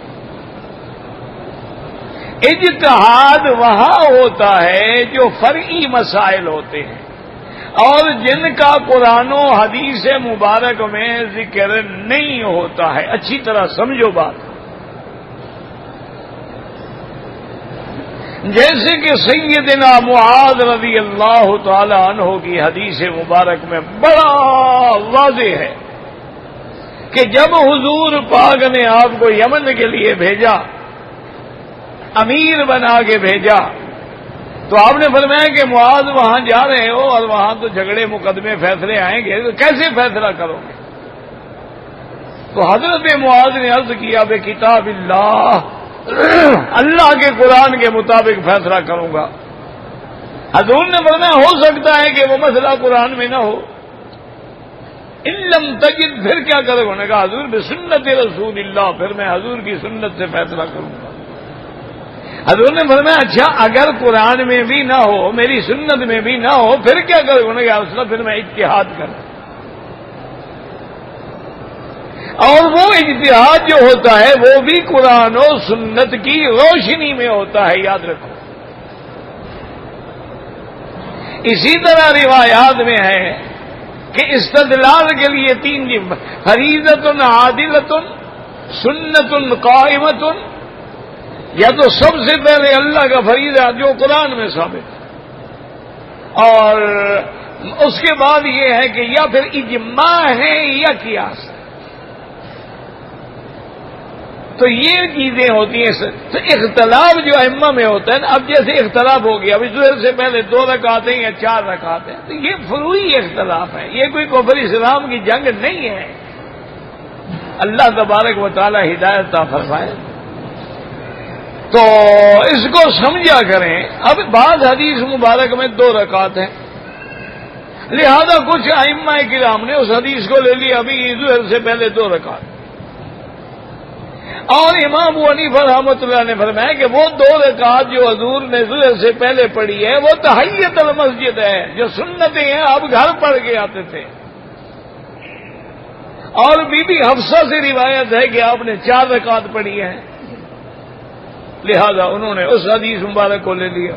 اجتہاد وہاں ہوتا ہے جو فرعی مسائل ہوتے ہیں اور جن کا قرآن و حدیث مبارک میں ذکر نہیں ہوتا ہے۔ اچھی طرح سمجھو بات، جیسے کہ سیدنا معاذ رضی اللہ تعالی عنہ کی حدیث مبارک میں بڑا واضح ہے کہ جب حضور پاک نے آپ کو یمن کے لیے بھیجا، امیر بنا کے بھیجا، تو آپ نے فرمایا کہ معاذ وہاں جا رہے ہو اور وہاں تو جھگڑے مقدمے فیصلے آئیں گے، تو کیسے فیصلہ کرو گے؟ تو حضرت معاذ نے عرض کیا بے کتاب اللہ، اللہ کے قرآن کے مطابق فیصلہ کروں گا۔ حضور نے فرمایا ہو سکتا ہے کہ وہ مسئلہ قرآن میں نہ ہو، ان لم تجد، پھر کیا کرے؟ انہوں نے کہا حضور بسنت رسول اللہ، پھر میں حضور کی سنت سے فیصلہ کروں گا۔ حضور نے فرمایا اچھا اگر قرآن میں بھی نہ ہو، میری سنت میں بھی نہ ہو، پھر کیا کرے؟ انہوں نے کہا اس پھر میں اجتہاد کروں۔ اور وہ اجتہاد جو ہوتا ہے وہ بھی قرآن و سنت کی روشنی میں ہوتا ہے، یاد رکھو۔ اسی طرح روایات میں ہے کہ استدلال کے لیے 3 فریضۃ عادلۃ، سنت قائمۃ، یا تو سب سے پہلے اللہ کا فریضہ جو قرآن میں ثابت ہے، اور اس کے بعد یہ ہے کہ یا پھر اجماع ہے یا قیاس ہے۔ تو یہ چیزیں ہوتی ہیں۔ تو اختلاف جو ائمہ میں ہوتا ہے نا، اب جیسے اختلاف ہو گیا، ابھی ظہر سے پہلے 2 رکعتیں یا 4 رکعتیں، تو یہ فروعی اختلاف ہے، یہ کوئی کفر اسلام کی جنگ نہیں ہے۔ اللہ تبارک و تعالی ہدایت عطا فرمائے، تو اس کو سمجھا کریں۔ اب بعض حدیث مبارک میں 2 رکعت ہیں، لہذا کچھ ائمہ کرام نے اس حدیث کو لے لیا ابھی ظہر سے پہلے 2 رکعت، اور امام ابو حنیفہ رحمۃ اللہ نے فرمایا کہ وہ 2 رکعت جو حضور نے ظہر سے پہلے پڑھی ہے وہ تحیت المسجد ہے، جو سنتیں ہیں آپ گھر پڑھ کے آتے تھے۔ اور بی بی حفصہ سے روایت ہے کہ آپ نے 4 رکعت پڑھی ہیں، لہذا انہوں نے اس حدیث مبارک کو لے لیا۔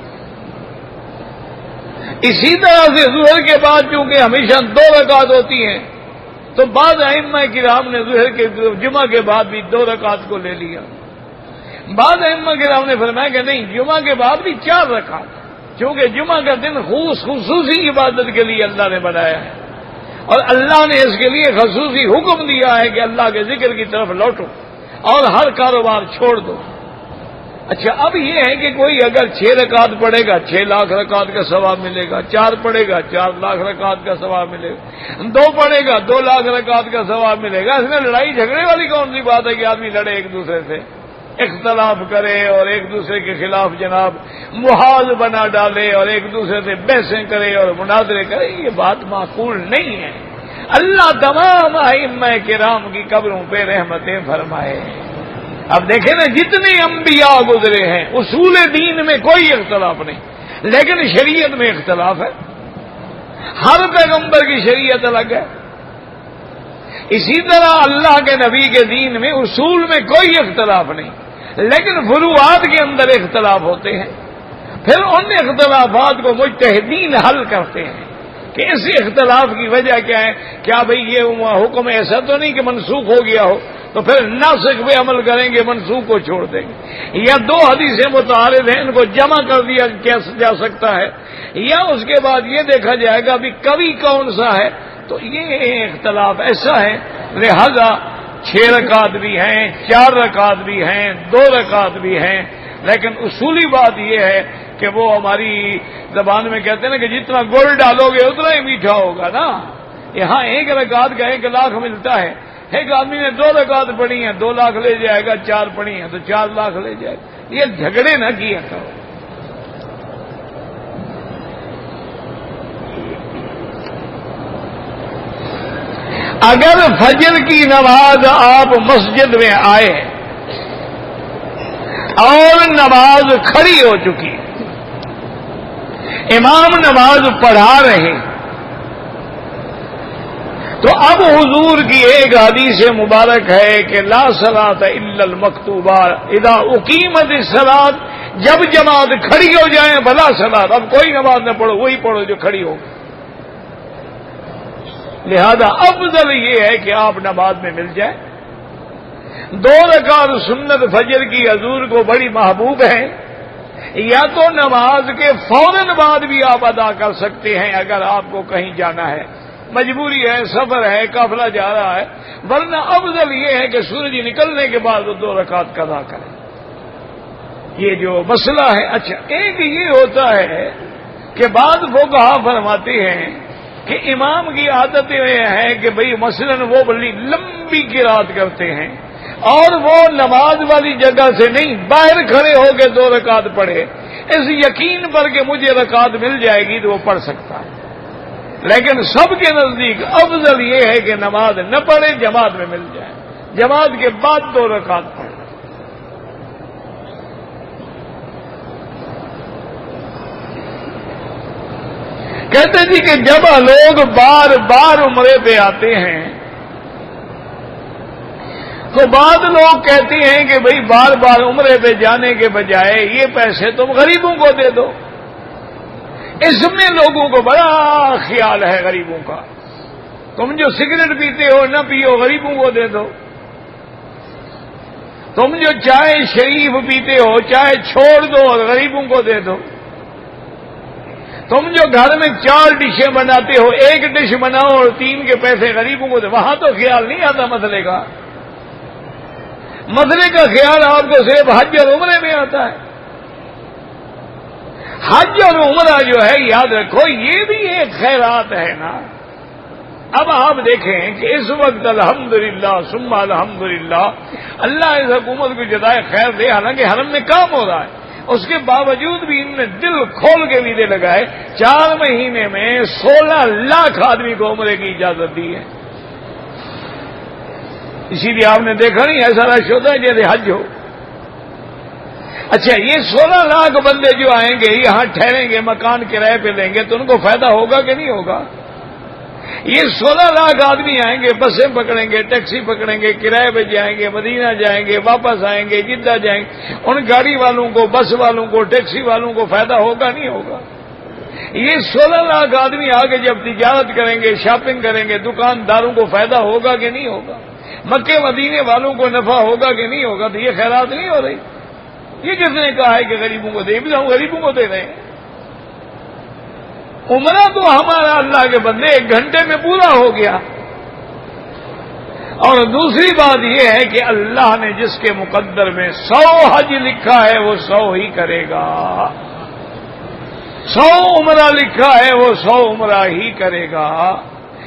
اسی طرح سے ظہر کے بعد چونکہ ہمیشہ 2 رکعت ہوتی ہیں، تو بعض ائمہ کرام نے ظہر کے جمعہ کے بعد بھی 2 رکعت کو لے لیا۔ بعض ائمہ کرام نے فرمایا کہ نہیں، جمعہ کے بعد بھی 4 رکعت، کیونکہ جمعہ کا دن خصوصی عبادت کے لیے اللہ نے بنایا ہے، اور اللہ نے اس کے لیے خصوصی حکم دیا ہے کہ اللہ کے ذکر کی طرف لوٹو اور ہر کاروبار چھوڑ دو۔ اچھا اب یہ ہے کہ کوئی اگر 6 رکعت پڑھے گا 6 لاکھ رکعت کا ثواب ملے گا، 4 پڑھے گا 4 لاکھ رکعت کا ثواب ملے گا، 2 پڑھے گا 2 لاکھ رکعت کا ثواب ملے گا۔ اس میں لڑائی جھگڑے والی کون سی بات ہے کہ آدمی لڑے ایک دوسرے سے، اختلاف کرے اور ایک دوسرے کے خلاف جناب محاذ بنا ڈالے اور ایک دوسرے سے بحثیں کرے اور مناظرے کرے، یہ بات معقول نہیں ہے۔ اللہ تمام ائمہ کرام کی قبروں پہ رحمتیں فرمائے۔ اب دیکھیں نا، جتنے انبیاء گزرے ہیں اصول دین میں کوئی اختلاف نہیں، لیکن شریعت میں اختلاف ہے، ہر پیغمبر کی شریعت الگ ہے۔ اسی طرح اللہ کے نبی کے دین میں اصول میں کوئی اختلاف نہیں، لیکن فروعات کے اندر اختلاف ہوتے ہیں۔ پھر ان اختلافات کو مجتہدین حل کرتے ہیں کہ اس اختلاف کی وجہ کیا ہے، کیا بھئی یہ حکم ایسا تو نہیں کہ منسوخ ہو گیا ہو، تو پھر ناسخ پہ عمل کریں گے، منسوخ کو چھوڑ دیں گے، یا 2 حدیثیں متعارض ہیں ان کو جمع کر دیا جا سکتا ہے، یا اس کے بعد یہ دیکھا جائے گا ابھی کبھی کون سا ہے۔ تو یہ اختلاف ایسا ہے، لہذا 6 رکعت بھی ہیں، 4 رکعت بھی ہیں، 2 رکعت بھی ہیں، لیکن اصولی بات یہ ہے کہ وہ ہماری زبان میں کہتے ہیں نا کہ جتنا گڑ ڈالو گے اتنا ہی میٹھا ہوگا نا۔ یہاں 1 رکعت کا 1 لاکھ ملتا ہے، ایک آدمی نے 2 رکعت پڑھی ہیں 2 لاکھ لے جائے گا، 4 پڑھی ہیں تو 4 لاکھ لے جائے گا۔ یہ جھگڑے نہ کیا کرو۔ اگر فجر کی نماز آپ مسجد میں آئے اور نماز کھڑی ہو چکی امام نماز پڑھا رہے، تو اب حضور کی ایک حدیث مبارک ہے کہ لا صلاۃ الا المکتوبہ اذا اقیمت الصلاۃ، جب جماعت کھڑی ہو جائے بلا صلاۃ، اب کوئی نماز نہ پڑھو، وہی پڑھو جو کھڑی ہو۔ لہذا افضل یہ ہے کہ آپ نماز میں مل جائیں۔ 2 رکعت سنت فجر کی حضور کو بڑی محبوب ہے، یا تو نماز کے فوراً بعد بھی آپ ادا کر سکتے ہیں اگر آپ کو کہیں جانا ہے، مجبوری ہے، سفر ہے، قافلہ جا رہا ہے، ورنہ افضل یہ ہے کہ سورج نکلنے کے بعد 2 رکعت قضا کریں۔ یہ جو مسئلہ ہے، اچھا ایک یہ ہوتا ہے کہ بعض فقہا فرماتے ہیں کہ امام کی عادت یہ ہے کہ بھئی مثلاً وہ بڑی لمبی قرات کرتے ہیں اور وہ نماز والی جگہ سے نہیں، باہر کھڑے ہو کے 2 رکعت پڑھے، اس یقین پر کہ مجھے رکعت مل جائے گی تو وہ پڑھ سکتا ہے، لیکن سب کے نزدیک افضل یہ ہے کہ نماز نہ پڑھے، جماعت میں مل جائے، جماعت کے بعد 2 رکعت پڑھے۔ کہتے جی کہ جب لوگ بار بار عمرے پہ آتے ہیں تو بعض لوگ کہتے ہیں کہ بھئی بار بار عمرے پہ جانے کے بجائے یہ پیسے تم غریبوں کو دے دو۔ اس میں لوگوں کو بڑا خیال ہے غریبوں کا، تم جو سگریٹ پیتے ہو نہ پیو، غریبوں کو دے دو، تم جو چائے شریف پیتے ہو چائے چھوڑ دو اور غریبوں کو دے دو، تم جو گھر میں 4 ڈشیں بناتے ہو 1 ڈش بناؤ اور 3 کے پیسے غریبوں کو دے۔ وہاں تو خیال نہیں آتا مسئلے کا، مسئلے کا خیال آپ کو صرف حج اور عمرے میں آتا ہے۔ حج اور عمرہ جو ہے یاد رکھو یہ بھی ایک خیرات ہے نا۔ اب آپ دیکھیں کہ اس وقت الحمدللہ ثم الحمدللہ اللہ اس حکومت کو جزائے خیر دے، حالانکہ حرم میں کام ہو رہا ہے، اس کے باوجود بھی ان نے دل کھول کے ویزے لگائے، 4 مہینے میں 16 لاکھ آدمی کو عمرے کی اجازت دی ہے۔ اسی لیے آپ نے دیکھا نہیں ایسا رش ہوتا ہے جیسے حج ہو۔ اچھا یہ 16 لاکھ بندے جو آئیں گے یہاں ٹھہریں گے، مکان کرائے پہ لیں گے، تو ان کو فائدہ ہوگا کہ نہیں ہوگا؟ یہ 16 لاکھ آدمی آئیں گے، بسیں پکڑیں گے، ٹیکسی پکڑیں گے، کرائے پہ جائیں گے، مدینہ جائیں گے، واپس آئیں گے، جدہ جائیں گے، ان گاڑی والوں کو، بس والوں کو، ٹیکسی والوں کو فائدہ ہوگا نہیں ہوگا؟ یہ 16 لاکھ آدمی آگے جب تجارت کریں گے، شاپنگ کریں گے، دکانداروں کو فائدہ ہوگا کہ نہیں ہوگا؟ مکے مدینے والوں کو نفع ہوگا کہ نہیں ہوگا؟ تو یہ خیرات نہیں ہو رہی۔ یہ کس نے کہا ہے کہ غریبوں کو دے؟ بھی ہم غریبوں کو دے رہے ہیں۔ عمرہ تو ہمارا اللہ کے بندے 1 گھنٹے میں پورا ہو گیا۔ اور دوسری بات یہ ہے کہ اللہ نے جس کے مقدر میں 100 حج لکھا ہے وہ 100 ہی کرے گا، 100 عمرہ لکھا ہے وہ 100 عمرہ ہی کرے گا۔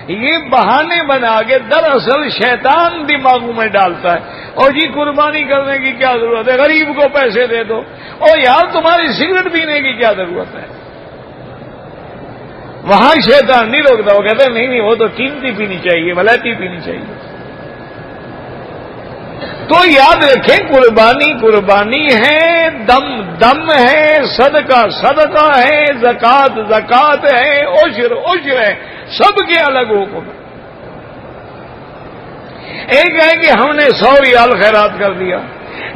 یہ بہانے بنا کے دراصل شیطان دماغوں میں ڈالتا ہے، اور جی قربانی کرنے کی کیا ضرورت ہے، غریب کو پیسے دے دو، اور یار تمہاری سگریٹ پینے کی کیا ضرورت ہے؟ وہاں شیطان نہیں روکتا، وہ کہتا ہے نہیں وہ تو قیمتی پینی چاہیے، ولایتی پینی چاہیے۔ تو یاد رکھیں قربانی قربانی ہے، دم دم ہے، صدقہ صدقہ ہے، زکوٰۃ زکوٰۃ ہے، عشر عشر ہے، سب کے الگ حکم ہے۔ ایک ہے کہ ہم نے 100 ریال خیرات کر دیا،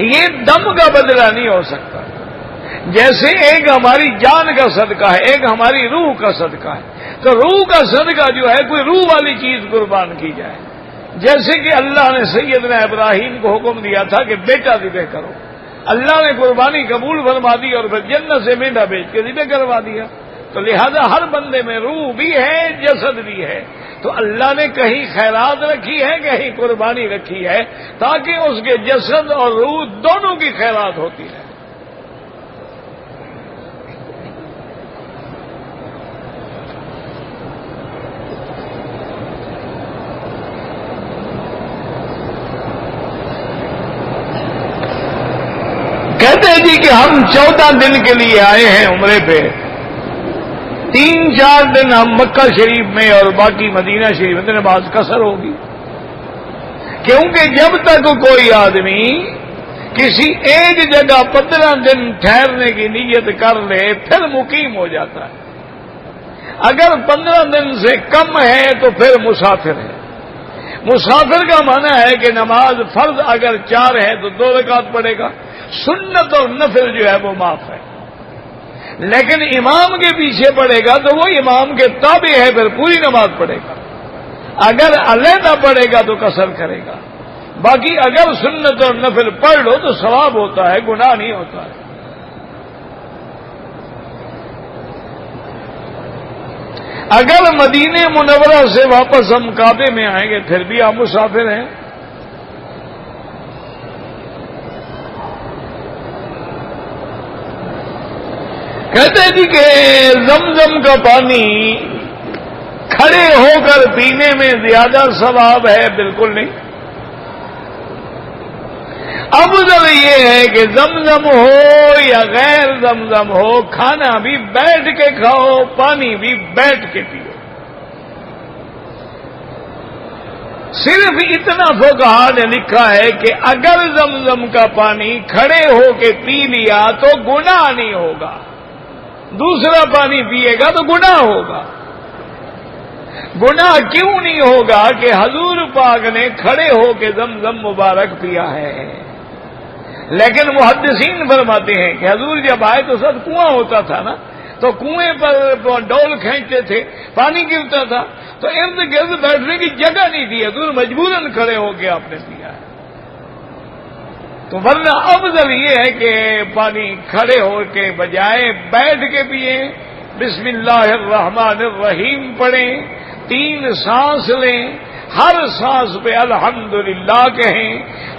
یہ دم کا بدلہ نہیں ہو سکتا۔ جیسے ایک ہماری جان کا صدقہ ہے، ایک ہماری روح کا صدقہ ہے، تو روح کا صدقہ جو ہے کوئی روح والی چیز قربان کی جائے، جیسے کہ اللہ نے سیدنا ابراہیم کو حکم دیا تھا کہ بیٹا ذبح کرو، اللہ نے قربانی قبول فرما دی اور پھر جنت سے مینڈا بیچ کے ذبح کروا دیا۔ تو لہذا ہر بندے میں روح بھی ہے، جسد بھی ہے، تو اللہ نے کہیں خیرات رکھی ہے، کہیں قربانی رکھی ہے، تاکہ اس کے جسد اور روح دونوں کی خیرات ہوتی ہے۔ کہتے ہیں جی کہ ہم 14 دن کے لیے آئے ہیں عمرے پہ، 3-4 دن ہم مکہ شریف میں اور باقی مدینہ شریف میں، نماز قصر ہوگی، کیونکہ جب تک کوئی آدمی کسی ایک جگہ 15 دن ٹھہرنے کی نیت کر لے پھر مقیم ہو جاتا ہے. اگر 15 دن سے کم ہے تو پھر مسافر ہے. مسافر کا معنی ہے کہ نماز فرض اگر 4 ہے تو 2 رکعت پڑھے گا، سنت اور نفل جو ہے وہ معاف ہے. لیکن امام کے پیچھے پڑھے گا تو وہ امام کے تابع ہے، پھر پوری نماز پڑھے گا. اگر علیحدہ پڑھے گا تو قصر کرے گا. باقی اگر سنت اور نفل پڑھ لو تو ثواب ہوتا ہے، گناہ نہیں ہوتا ہے. اگر مدینہ منورہ سے واپس ہم کعبے میں آئیں گے پھر بھی آپ مسافر ہیں. کہتے ہیں جی کہ زمزم کا پانی کھڑے ہو کر پینے میں زیادہ ثواب ہے. بالکل نہیں. افضل یہ ہے کہ زمزم ہو یا غیر زمزم ہو، کھانا بھی بیٹھ کے کھاؤ، پانی بھی بیٹھ کے پیو. صرف اتنا فقہا نے لکھا ہے کہ اگر زمزم کا پانی کھڑے ہو کے پی لیا تو گناہ نہیں ہوگا، دوسرا پانی پیے گا تو گناہ ہوگا. گناہ کیوں نہیں ہوگا کہ حضور پاک نے کھڑے ہو کے زمزم مبارک پیا ہے. لیکن محدثین فرماتے ہیں کہ حضور جب آئے تو سب کنواں ہوتا تھا نا، تو کنویں پر ڈول کھینچتے تھے، پانی گرتا تھا تو ارد گرد بیٹھنے کی جگہ نہیں تھی، حضور مجبوراً کھڑے ہو کے آپ نے پیا ہے. تو ورنہ افضل یہ ہے کہ پانی کھڑے ہو کے بجائے بیٹھ کے پیئیں. بسم اللہ الرحمن الرحیم پڑھیں، 3 سانس لیں، ہر سانس پہ الحمدللہ کہیں،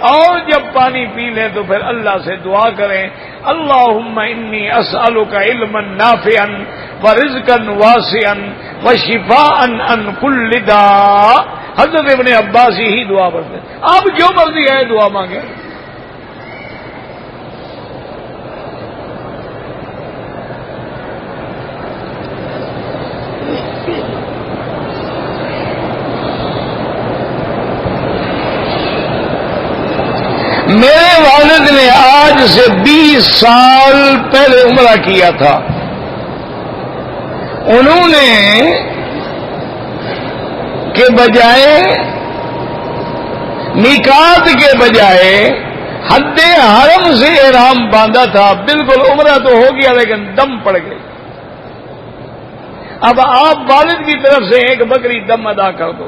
اور جب پانی پی لیں تو پھر اللہ سے دعا کریں، اللہم انی اسألک علما نافعا ورزقا واسعا وشفاء عن کل داء. حضرت ابن عباس ہی دعا پڑھتے ہیں. آپ جو مرضی ہے دعا مانگیں. میرے والد نے آج سے 20 سال پہلے عمرہ کیا تھا. انہوں نے کے بجائے میقات کے بجائے حد حرم سے احرام باندھا تھا. بالکل عمرہ تو ہو گیا لیکن دم پڑ گئی. اب آپ والد کی طرف سے ایک بکری دم ادا کر دو.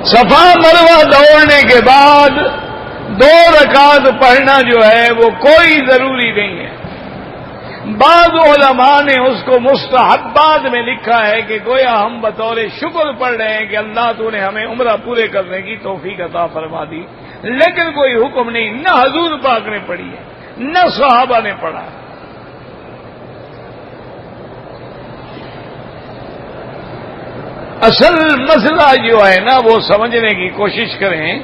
صفا مروہ دوڑنے کے بعد 2 رکعت پڑھنا جو ہے وہ کوئی ضروری نہیں ہے. بعض علماء نے اس کو مستحبات میں لکھا ہے کہ گویا ہم بطور شکر پڑھ رہے ہیں کہ اللہ تو نے ہمیں عمرہ پورے کرنے کی توفیق عطا فرما دی. لیکن کوئی حکم نہیں، نہ حضور پاک نے پڑھی ہے نہ صحابہ نے پڑھا ہے. اصل مسئلہ جو ہے نا وہ سمجھنے کی کوشش کریں.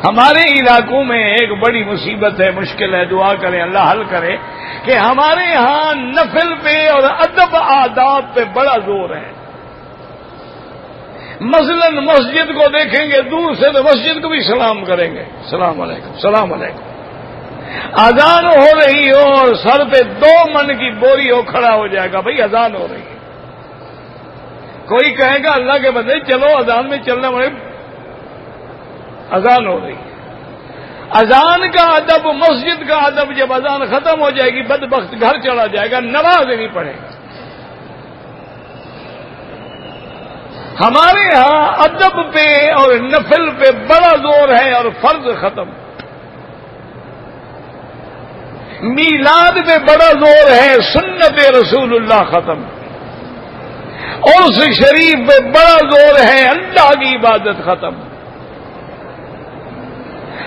ہمارے علاقوں میں ایک بڑی مصیبت ہے، مشکل ہے، دعا کریں اللہ حل کرے کہ ہمارے ہاں نفل پہ اور ادب آداب پہ بڑا زور ہے. مثلا مسجد کو دیکھیں گے دور سے تو مسجد کو بھی سلام کریں گے، السلام علیکم السلام علیکم. اذان ہو رہی ہو اور سر پہ 2 من کی بوری ہو، کھڑا ہو جائے گا بھائی اذان ہو رہی ہے. کوئی کہے گا اللہ کے بندے چلو اذان میں چلنا پڑے، اذان ہو رہی ہے. اذان کا ادب، مسجد کا ادب، جب اذان ختم ہو جائے گی بدبخت گھر چلا جائے گا، نماز نہیں پڑھے گا. ہمارے ہاں ادب پہ اور نفل پہ بڑا زور ہے اور فرض ختم. میلاد پہ بڑا زور ہے، سنت رسول اللہ ختم. عرس شریف پہ بڑا زور ہے، اللہ کی عبادت ختم.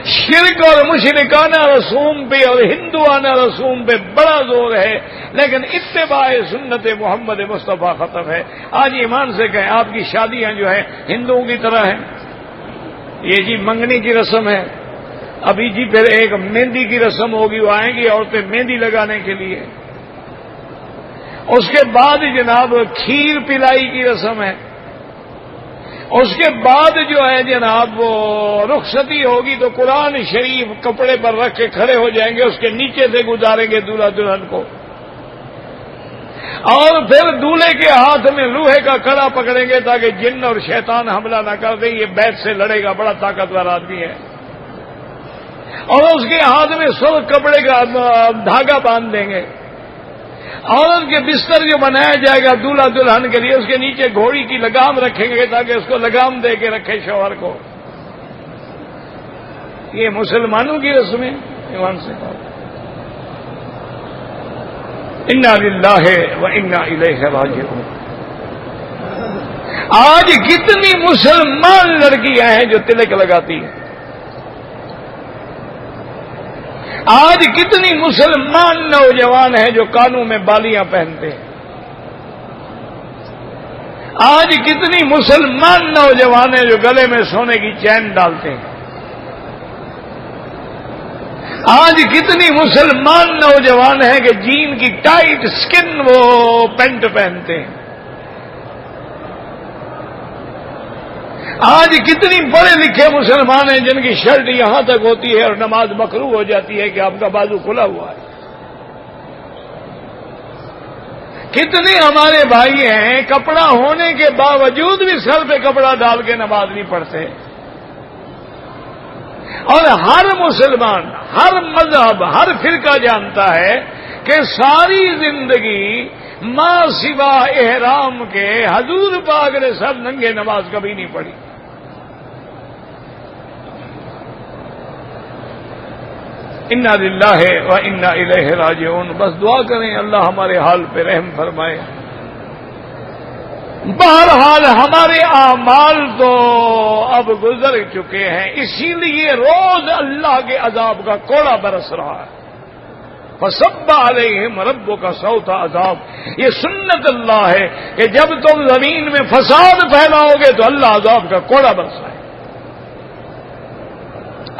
شرک اور مشرکانہ رسوم پہ اور ہندوانہ رسوم پہ بڑا زور ہے، لیکن اتباع سنت محمد مصطفیٰ ختم ہے. آج ایمان سے کہیں آپ کی شادیاں جو ہیں ہندوؤں کی طرح ہیں. یہ جی منگنی کی رسم ہے، ابھی جی پھر ایک مہندی کی رسم ہوگی، وہ آئیں گی عورتیں مہندی لگانے کے لیے. اس کے بعد جناب کھیر پلائی کی رسم ہے، اس کے بعد جو ہے جناب وہ رخصتی ہوگی تو قرآن شریف کپڑے پر رکھ کے کھڑے ہو جائیں گے، اس کے نیچے سے گزاریں گے دولہا دلہن کو، اور پھر دولہے کے ہاتھ میں لوہے کا کڑا پکڑیں گے تاکہ جن اور شیطان حملہ نہ کر دیں، یہ بیت سے لڑے گا، بڑا طاقتور آدمی ہے، اور اس کے ہاتھ میں سرخ کپڑے کا دھاگا باندھ دیں گے، عورت کے بستر جو بنایا جائے گا دولہا دلہن کے لیے، اس کے نیچے گھوڑی کی لگام رکھیں گے تاکہ اس کو لگام دے کے رکھے شوہر کو۔ یہ مسلمانوں کی رسمیں ایمان سے کہا، انا للہ و انا الیہ راجعون۔ آج کتنی مسلمان لڑکیاں ہیں جو تلک لگاتی ہیں، آج کتنی مسلمان نوجوان ہیں جو کانوں میں بالیاں پہنتے ہیں، آج کتنی مسلمان نوجوان ہیں جو گلے میں سونے کی چین ڈالتے ہیں، آج کتنی مسلمان نوجوان ہیں کہ جین کی ٹائٹ سکن وہ پینٹ پہنتے ہیں، آج کتنی پڑھے لکھے مسلمان ہیں جن کی شرٹ یہاں تک ہوتی ہے اور نماز مکروہ ہو جاتی ہے کہ آپ کا بازو کھلا ہوا ہے۔ کتنے ہمارے بھائی ہیں کپڑا ہونے کے باوجود بھی سر پہ کپڑا ڈال کے نماز نہیں پڑھتے، اور ہر مسلمان، ہر مذہب، ہر فرقہ جانتا ہے کہ ساری زندگی ماں سوا احرام کے حضور پاک نے سب ننگے نماز کبھی نہیں پڑھی۔ انا للہ و انا الیہ راجعون۔ بس دعا کریں اللہ ہمارے حال پہ رحم فرمائے۔ بہرحال ہمارے اعمال تو اب گزر چکے ہیں، اسی لیے روز اللہ کے عذاب کا کوڑا برس رہا ہے۔ فصب علیہم ربک صوت عذاب، یہ سنت اللہ ہے کہ جب تم زمین میں فساد پھیلاؤ گے تو اللہ عذاب کا کوڑا برسائے۔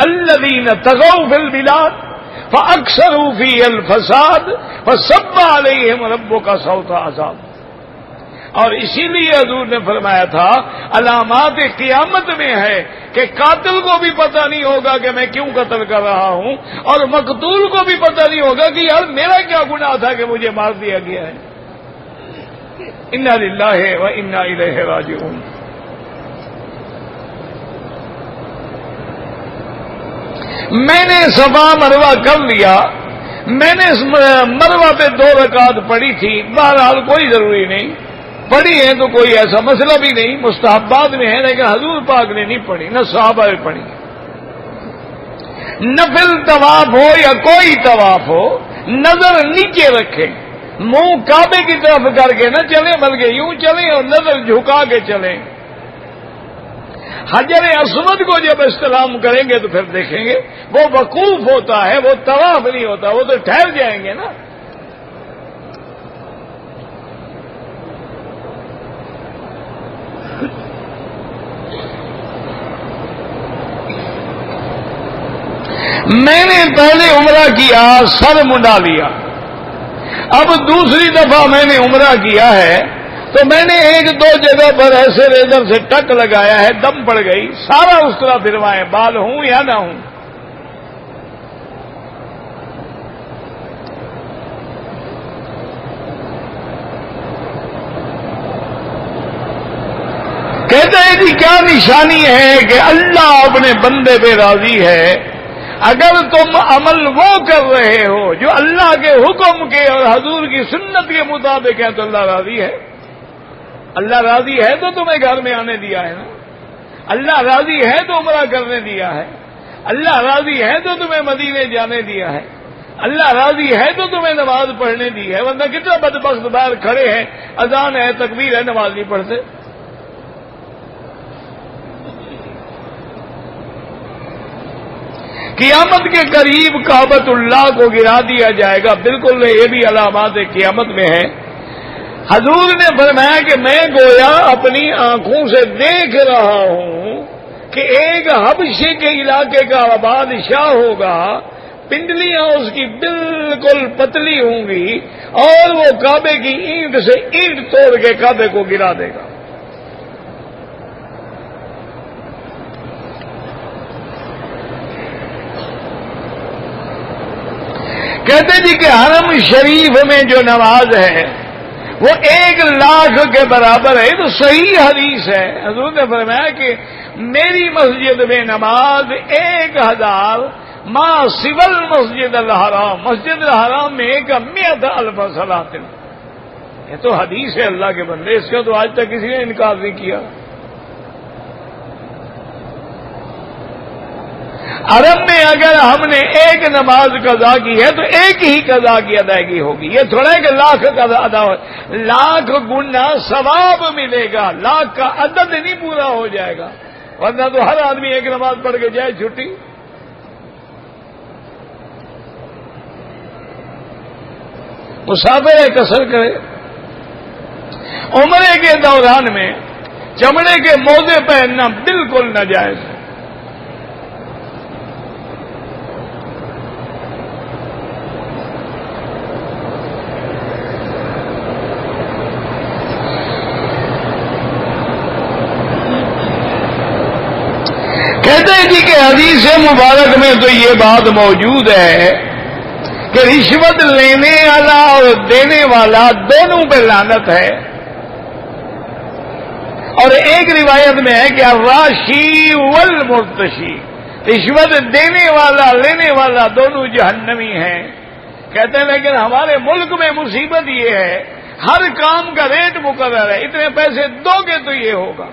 الذین طغوا فی البلاد فاکثروا فیہا الفساد فصب علیہم ربک صوت عذاب۔ اور اسی لیے حضور نے فرمایا تھا علامات قیامت میں ہے کہ قاتل کو بھی پتہ نہیں ہوگا کہ میں کیوں قتل کر رہا ہوں، اور مقتول کو بھی پتہ نہیں ہوگا کہ یار میرا کیا گناہ تھا کہ مجھے مار دیا گیا ہے۔ انا للہ و انا الیہ راجعون۔ میں نے صفا مروہ کر لیا، میں نے مروہ پہ 2 رکعت پڑھی تھی، بہرحال کوئی ضروری نہیں، پڑھی ہے تو کوئی ایسا مسئلہ بھی نہیں، مستحبات میں ہے، لیکن حضور پاک نے نہیں پڑھی، نہ صحابہ نے پڑھی۔ نفل طواف ہو یا کوئی طواف ہو، نظر نیچے رکھیں، منہ کعبے کی طرف کر کے نہ چلیں بلکہ یوں چلیں اور نظر جھکا کے چلیں۔ حجر اسود کو جب استلام کریں گے تو پھر دیکھیں گے وہ وقوف ہوتا ہے، وہ طواف نہیں ہوتا، وہ تو ٹھہر جائیں گے نا۔ میں نے پہلے عمرہ کیا، سر منڈا لیا، اب دوسری دفعہ میں نے عمرہ کیا ہے تو میں نے 1-2 جگہ پر ایسے ریزر سے ٹک لگایا ہے، دم پڑ گئی، سارا اس طرح پھروائیں، بال ہوں یا نہ ہوں۔ کہتے ہیں کہ کیا نشانی ہے کہ اللہ اپنے بندے پہ راضی ہے؟ اگر تم عمل وہ کر رہے ہو جو اللہ کے حکم کے اور حضور کی سنت کے مطابق ہے تو اللہ راضی ہے۔ اللہ راضی ہے تو تمہیں گھر میں آنے دیا ہے نا، اللہ راضی ہے تو عمرہ کرنے دیا ہے، اللہ راضی ہے تو تمہیں مدینے جانے دیا ہے، اللہ راضی ہے تو تمہیں نماز پڑھنے دی ہے، ورنہ کتنا بدبخت باہر کھڑے ہیں، اذان ہے، تکبیر ہے، نماز نہیں پڑھتے۔ قیامت کے قریب کعبۃ اللہ کو گرا دیا جائے گا، بالکل یہ بھی علامات قیامت میں ہے۔ حضور نے فرمایا کہ میں گویا اپنی آنکھوں سے دیکھ رہا ہوں کہ ایک حبشے کے علاقے کا بادشاہ ہوگا، پنڈلیاں اس کی بالکل پتلی ہوں گی اور وہ کعبے کی اینٹ سے اینٹ توڑ کے کعبے کو گرا دے گا. کہتے جی کہ حرم شریف میں جو نماز ہے وہ 1,00,000 کے برابر ہے. تو صحیح حدیث ہے. حضور نے فرمایا کہ میری مسجد میں نماز 1,000 ما سول مسجد الحرام، مسجد الحرام میں 100,000 صلاۃ. یہ تو حدیث ہے اللہ کے بندے، اس کا تو آج تک کسی نے انکار نہیں کیا. حرم میں اگر ہم نے ایک نماز قضا کی ہے تو ایک ہی قضا کی ادائیگی ہوگی. یہ تھوڑا ہے کہ 1,00,000 قضا ادا ہو، 1,00,000 گنا ثواب ملے گا، 1,00,000 کا عدد نہیں پورا ہو جائے گا. ورنہ تو ہر آدمی ایک نماز پڑھ کے جائے چھٹی. مسافر قصر کرے. عمرے کے دوران میں چمڑے کے موزے پہننا بالکل ناجائز ہے. کہتے ہیں جی کہ حدیث مبارک میں تو یہ بات موجود ہے کہ رشوت لینے والا اور دینے والا دونوں پہ لعنت ہے. اور ایک روایت میں ہے کہ الراشی والمرتشی، رشوت دینے والا لینے والا دونوں جہنمی ہیں. کہتے ہیں لیکن ہمارے ملک میں مصیبت یہ ہے ہر کام کا ریٹ مقرر ہے، اتنے پیسے دو گے تو یہ ہوگا.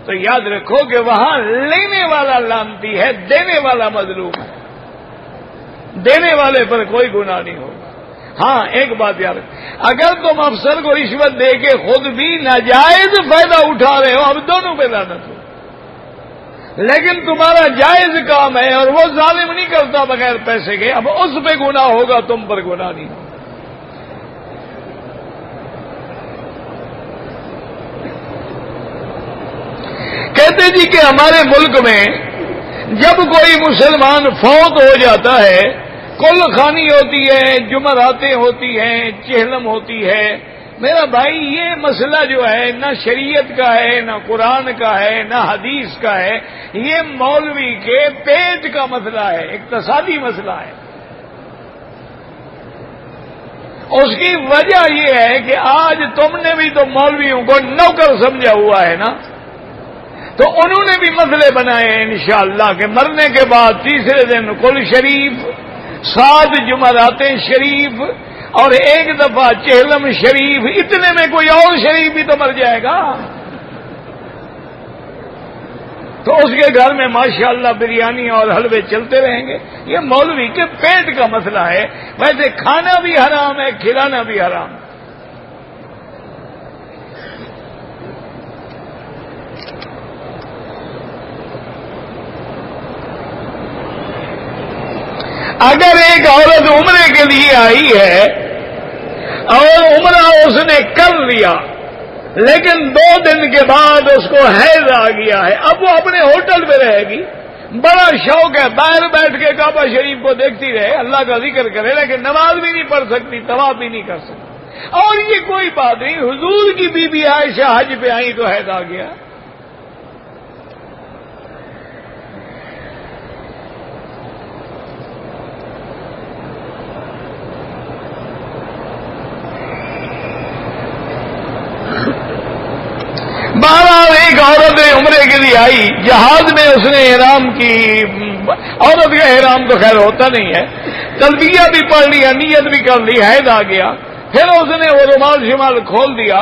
تو یاد رکھو کہ وہاں لینے والا لعنتی ہے، دینے والا مظلوم ہے. دینے والے پر کوئی گناہ نہیں ہوگا. ہاں ایک بات یاد رکھو، اگر تم افسر کو رشوت دے کے خود بھی ناجائز فائدہ اٹھا رہے ہو اب دونوں پہ لعنت ہو. لیکن تمہارا جائز کام ہے اور وہ ظالم نہیں کرتا بغیر پیسے کے، اب اس پہ گناہ ہوگا، تم پر گناہ نہیں ہوگا. کہتے جی کہ ہمارے ملک میں جب کوئی مسلمان فوت ہو جاتا ہے، کل خانی ہوتی ہے، جمعراتیں ہوتی ہیں، چہلم ہوتی ہے. میرا بھائی یہ مسئلہ جو ہے نہ شریعت کا ہے، نہ قرآن کا ہے، نہ حدیث کا ہے، یہ مولوی کے پیٹ کا مسئلہ ہے، اقتصادی مسئلہ ہے. اس کی وجہ یہ ہے کہ آج تم نے بھی تو مولویوں کو نوکر سمجھا ہوا ہے نا، تو انہوں نے بھی مسئلے بنائے ہیں انشاءاللہ کہ مرنے کے بعد تیسرے دن کل شریف، 7 جمعراتیں شریف اور 1 دفعہ چہلم شریف، اتنے میں کوئی اور شریف بھی تو مر جائے گا. تو اس کے گھر میں ماشاءاللہ بریانی اور حلوے چلتے رہیں گے. یہ مولوی کے پیٹ کا مسئلہ ہے. ویسے کھانا بھی حرام ہے، کھلانا بھی حرام ہے. اگر ایک عورت عمرے کے لیے آئی ہے اور عمرہ اس نے کر لیا لیکن 2 دن کے بعد اس کو حیض آ گیا ہے، اب وہ اپنے ہوٹل میں رہے گی، بڑا شوق ہے باہر بیٹھ کے کعبہ شریف کو دیکھتی رہے، اللہ کا ذکر کرے، لیکن نماز بھی نہیں پڑھ سکتی، طواف بھی نہیں کر سکتی. اور یہ کوئی بات نہیں، حضور کی بی بی عائشہ حج پہ آئی تو حیض آ گیا. ایک عورت عمرے کے لیے آئی، جہاز میں اس نے احرام کی، عورت کا احرام تو خیر ہوتا نہیں ہے، تلبیہ بھی پڑھ لیا، نیت بھی کر لی، حیض آ گیا، پھر اس نے وہ رومال شمال کھول دیا،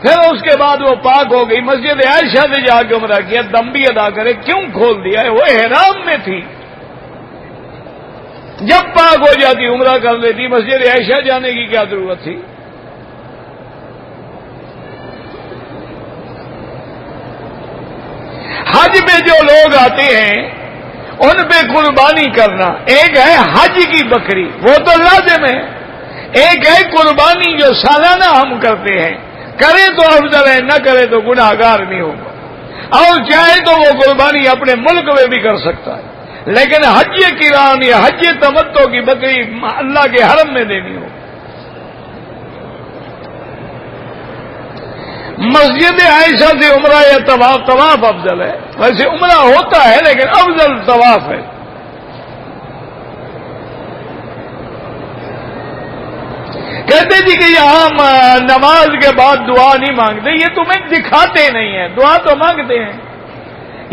پھر اس کے بعد وہ پاک ہو گئی، مسجد عائشہ سے جا کے عمرہ کیا، دم بھی ادا کرے. کیوں کھول دیا ہے؟ وہ احرام میں تھی، جب پاک ہو جاتی عمرہ کر لیتی، مسجد عائشہ جانے کی کیا ضرورت تھی؟ حج میں جو لوگ آتے ہیں ان پہ قربانی کرنا، ایک ہے حج کی بکری، وہ تو لازم ہے، ایک ہے قربانی جو سالانہ ہم کرتے ہیں، کرے تو افضل ہے، نہ کرے تو گناہگار نہیں ہوگا. اور چاہے تو وہ قربانی اپنے ملک میں بھی کر سکتا ہے، لیکن حج قران یا حج تمتع کی بکری اللہ کے حرم میں دینی ہو. مسجد عائشہ سے عمرہ یا طواف افضل ہے. ویسے عمرہ ہوتا ہے لیکن افضل طواف ہے. کہتے جی کہ یہاں نماز کے بعد دعا نہیں مانگتے. یہ تمہیں دکھاتے نہیں ہیں, دعا تو مانگتے ہیں.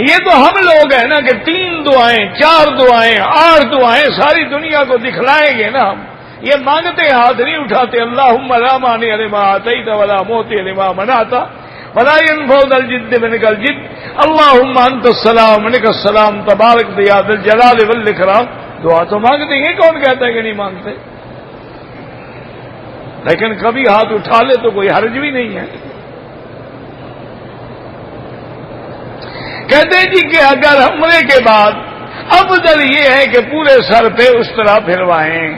یہ تو ہم لوگ ہیں نا کہ 3 دعائیں 4 دعائیں 8 دعائیں ساری دنیا کو دکھلائیں گے نا. ہم یہ مانگتے ہاتھ نہیں اٹھاتے. اللہم لا مانع لما اعطیت ولا معطی لما منعت ولا ينفع ذا الجد منك الجد اللہم انت السلام منک السلام تبارک یا ذا الجلال والاکرام. دعا تو مانگتے ہیں, کون کہتا ہے کہ نہیں مانگتے؟ لیکن کبھی ہاتھ اٹھا لے تو کوئی حرج بھی نہیں ہے. کہتے ہیں جی کہ اگر عمرے کے بعد افضل یہ ہے کہ پورے سر پہ اس طرح پھروائیں.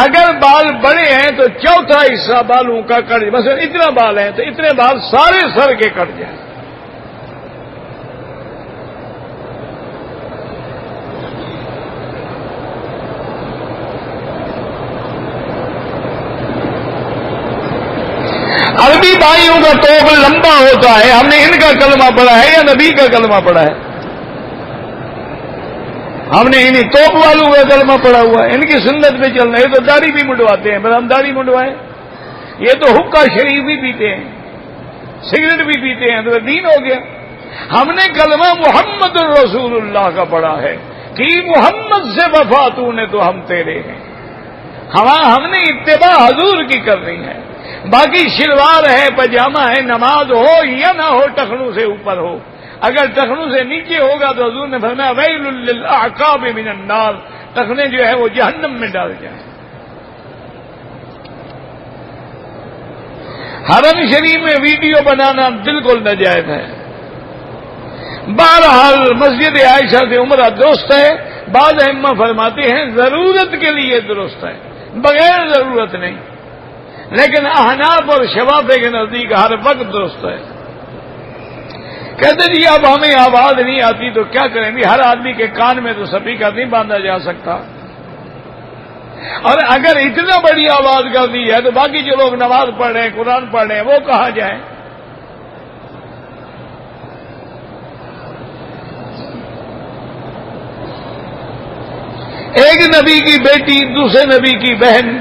اگر بال بڑے ہیں تو چوتھا حصہ بالوں کا کٹ, مثلا اتنا بال ہے تو اتنے بال سارے سر کے کٹ جائیں. عربی بھائیوں کا توپ لمبا ہوتا ہے. ہم نے ان کا کلمہ پڑھا ہے یا نبی کا کلمہ پڑھا ہے؟ ہم نے انہیں توپ والوں کا کلمہ پڑھا ہوا ہے. ان کی سنت پہ چلنا ہے. یہ تو داڑھی بھی منڈواتے ہیں, بس ہم داڑھی منڈوائیں. یہ تو حقہ شریف بھی پیتے ہیں, سگریٹ بھی پیتے ہیں, تو دین ہو گیا. ہم نے کلمہ محمد الرسول اللہ کا پڑھا ہے کہ محمد سے وفا تو نے تو ہم تیرے ہیں. ہم نے اتباع حضور کی کرنی ہے. باقی شلوار ہے, پاجامہ ہے, نماز ہو یا نہ ہو, ٹخنوں سے اوپر ہو. اگر ٹخنوں سے نیچے ہوگا تو حضور نے فرمایا ویل للاعقاب من النار, ٹخنے جو ہے وہ جہنم میں ڈال جائیں. حرم شریف میں ویڈیو بنانا بالکل ناجائز ہے. بہرحال مسجد عائشہ سے عمرہ درست ہے. بعض ائمہ فرماتے ہیں ضرورت کے لیے درست ہے, بغیر ضرورت نہیں. لیکن احناف اور شوافی کے نزدیک ہر وقت درست ہے. کہتے جی اب ہمیں آواز نہیں آتی تو کیا کریں گے؟ ہر آدمی کے کان میں تو سپیکر نہیں باندھا جا سکتا. اور اگر اتنا بڑی آواز کر دی ہے تو باقی جو لوگ نماز پڑھ رہے ہیں, قرآن پڑھ رہے ہیں, وہ کہاں جائیں؟ ایک نبی کی بیٹی دوسرے نبی کی بہن,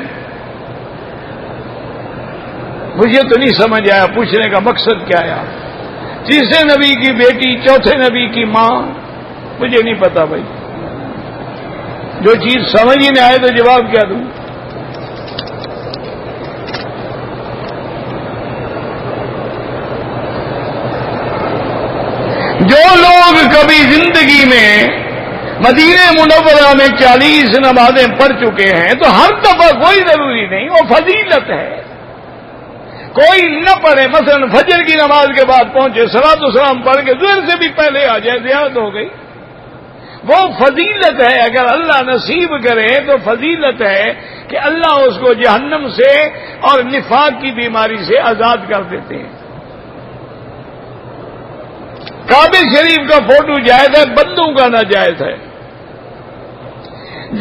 مجھے تو نہیں سمجھ آیا پوچھنے کا مقصد کیا ہے. تیسرے نبی کی بیٹی, چوتھے نبی کی ماں, مجھے نہیں پتا بھائی. جو چیز سمجھ ہی نہیں آئے تو جواب کیا دوں؟ جو لوگ کبھی زندگی میں مدینہ منورہ میں 40 نمازیں پڑھ چکے ہیں تو ہر دفعہ کوئی ضروری نہیں, وہ فضیلت ہے. کوئی نہ پڑھے, مثلا فجر کی نماز کے بعد پہنچے, صلاۃ و سلام پڑھ کے ظہر سے بھی پہلے آ جائے, زیادت ہو گئی. وہ فضیلت ہے. اگر اللہ نصیب کرے تو فضیلت ہے کہ اللہ اس کو جہنم سے اور نفاق کی بیماری سے آزاد کر دیتے ہیں. کعبہ شریف کا فوٹو جائز ہے, بندوں کا ناجائز ہے.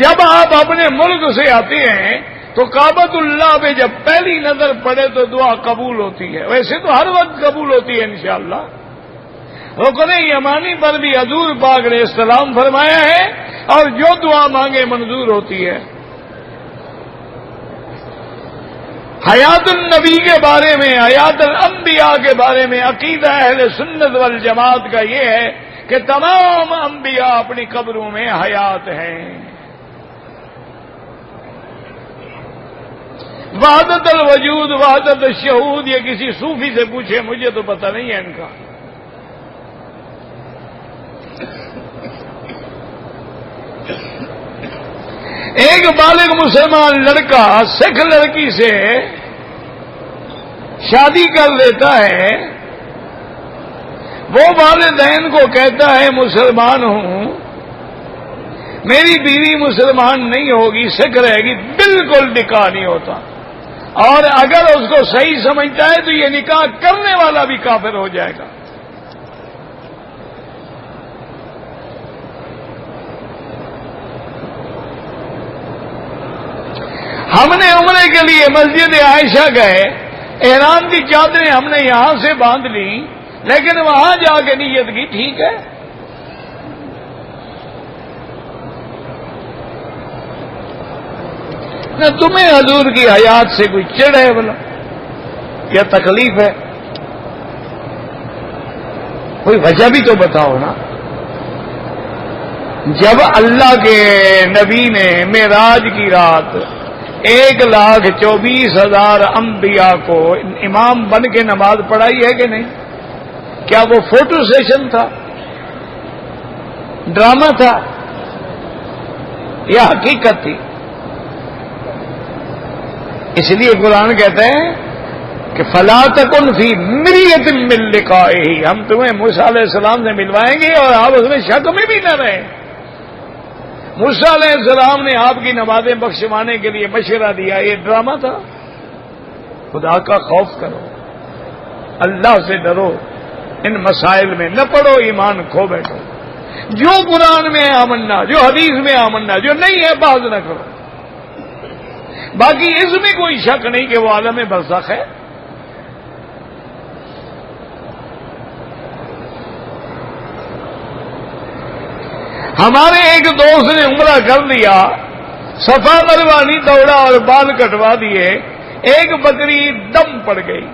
جب آپ اپنے ملک سے آتے ہیں تو کعبۃ اللہ پہ جب پہلی نظر پڑے تو دعا قبول ہوتی ہے. ویسے تو ہر وقت قبول ہوتی ہے انشاءاللہ. رکن یمانی پر بھی حضور پاک نے السلام فرمایا ہے اور جو دعا مانگے منظور ہوتی ہے. حیات النبی کے بارے میں, حیات الانبیاء کے بارے میں عقیدہ اہل سنت والجماعت کا یہ ہے کہ تمام انبیاء اپنی قبروں میں حیات ہیں. وحدت الوجود, وحدت الشہود, یہ کسی صوفی سے پوچھے, مجھے تو پتہ نہیں ہے ان کا. ایک بالغ مسلمان لڑکا سکھ لڑکی سے شادی کر لیتا ہے. وہ والدین کو کہتا ہے مسلمان ہوں, میری بیوی مسلمان نہیں ہوگی, سکھ رہے گی. بالکل نکاح نہیں ہوتا. اور اگر اس کو صحیح سمجھتا ہے تو یہ نکاح کرنے والا بھی کافر ہو جائے گا. ہم نے عمرے کے لیے مسجد عائشہ گئے، احرام کی چادریں ہم نے یہاں سے باندھ لی، لیکن وہاں جا کے نیت کی، ٹھیک ہے؟ نہ تمہیں حضور کی حیات سے کوئی چڑھ ہے بلا یا تکلیف ہے؟ کوئی وجہ بھی تو بتاؤ نا۔ جب اللہ کے نبی نے معراج کی رات 1,24,000 انبیاء کو امام بن کے نماز پڑھائی ہے کہ نہیں؟ کیا وہ فوٹو سیشن تھا، ڈرامہ تھا یا حقیقت تھی؟ اس لیے قرآن کہتے ہیں کہ فلا تکن فی مریۃ من لقائہ، ہم تمہیں موسیٰ علیہ السلام سے ملوائیں گے اور آپ اس میں شک میں بھی نہ رہیں۔ موسیٰ علیہ السلام نے آپ کی نمازیں بخشوانے کے لیے مشورہ دیا، یہ ڈرامہ تھا؟ خدا کا خوف کرو، اللہ سے ڈرو، ان مسائل میں نہ پڑو، ایمان کھو بیٹھو۔ جو قرآن میں ہے آمنا، جو حدیث میں آمنا، جو نہیں ہے باز نہ کرو۔ باقی اس میں کوئی شک نہیں کہ وہ عالم برزخ ہے۔ ہمارے ایک دوست نے عمرہ کر لیا، صفا مروا نہیں دوڑا اور بال کٹوا دیے، ایک بکری دم پڑ گئی۔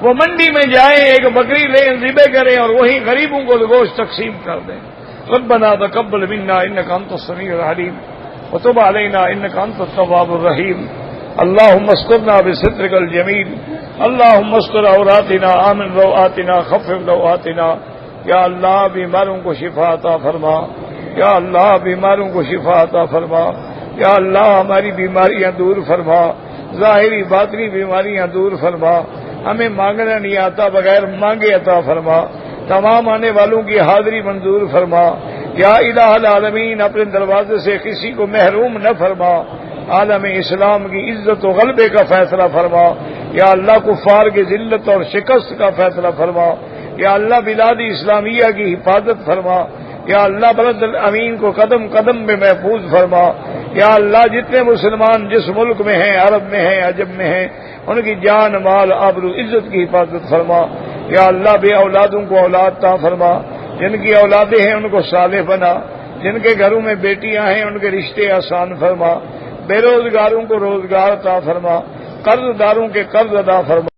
وہ منڈی میں جائیں، ایک بکری لے ذبح کریں اور وہی غریبوں کو گوشت تقسیم کر دیں۔ ربنا تقبل منا انک انت السمیع العلیم وتب علینا انک انت التواب الرحیم اللهم استرنا بسترك الجمیل اللهم استر عوراتنا آمن روآتنا خفف روآتنا۔ یا اللہ بیماروں کو شفا عطا فرما، یا اللہ بیماروں کو شفا عطا فرما، یا اللہ ہماری بیماریاں دور فرما، ظاہری باطنی بیماریاں دور فرما، ہمیں مانگنا نہیں آتا بغیر مانگے عطا فرما، تمام آنے والوں کی حاضری منظور فرما، یا الہ العالمین اپنے دروازے سے کسی کو محروم نہ فرما، عالم اسلام کی عزت و غلبے کا فیصلہ فرما، یا اللہ کفار کی ذلت اور شکست کا فیصلہ فرما، یا اللہ بلاد اسلامیہ کی حفاظت فرما، یا اللہ بلد الامین کو قدم قدم میں محفوظ فرما، یا اللہ جتنے مسلمان جس ملک میں ہیں، عرب میں ہیں، عجم میں ہیں، ان کی جان مال آبرو عزت کی حفاظت فرما، یا اللہ بے اولادوں کو اولاد عطا فرما، جن کی اولادیں ہیں ان کو صالح بنا، جن کے گھروں میں بیٹیاں ہیں ان کے رشتے آسان فرما، بے روزگاروں کو روزگار عطا فرما، قرض داروں کے قرض ادا فرما۔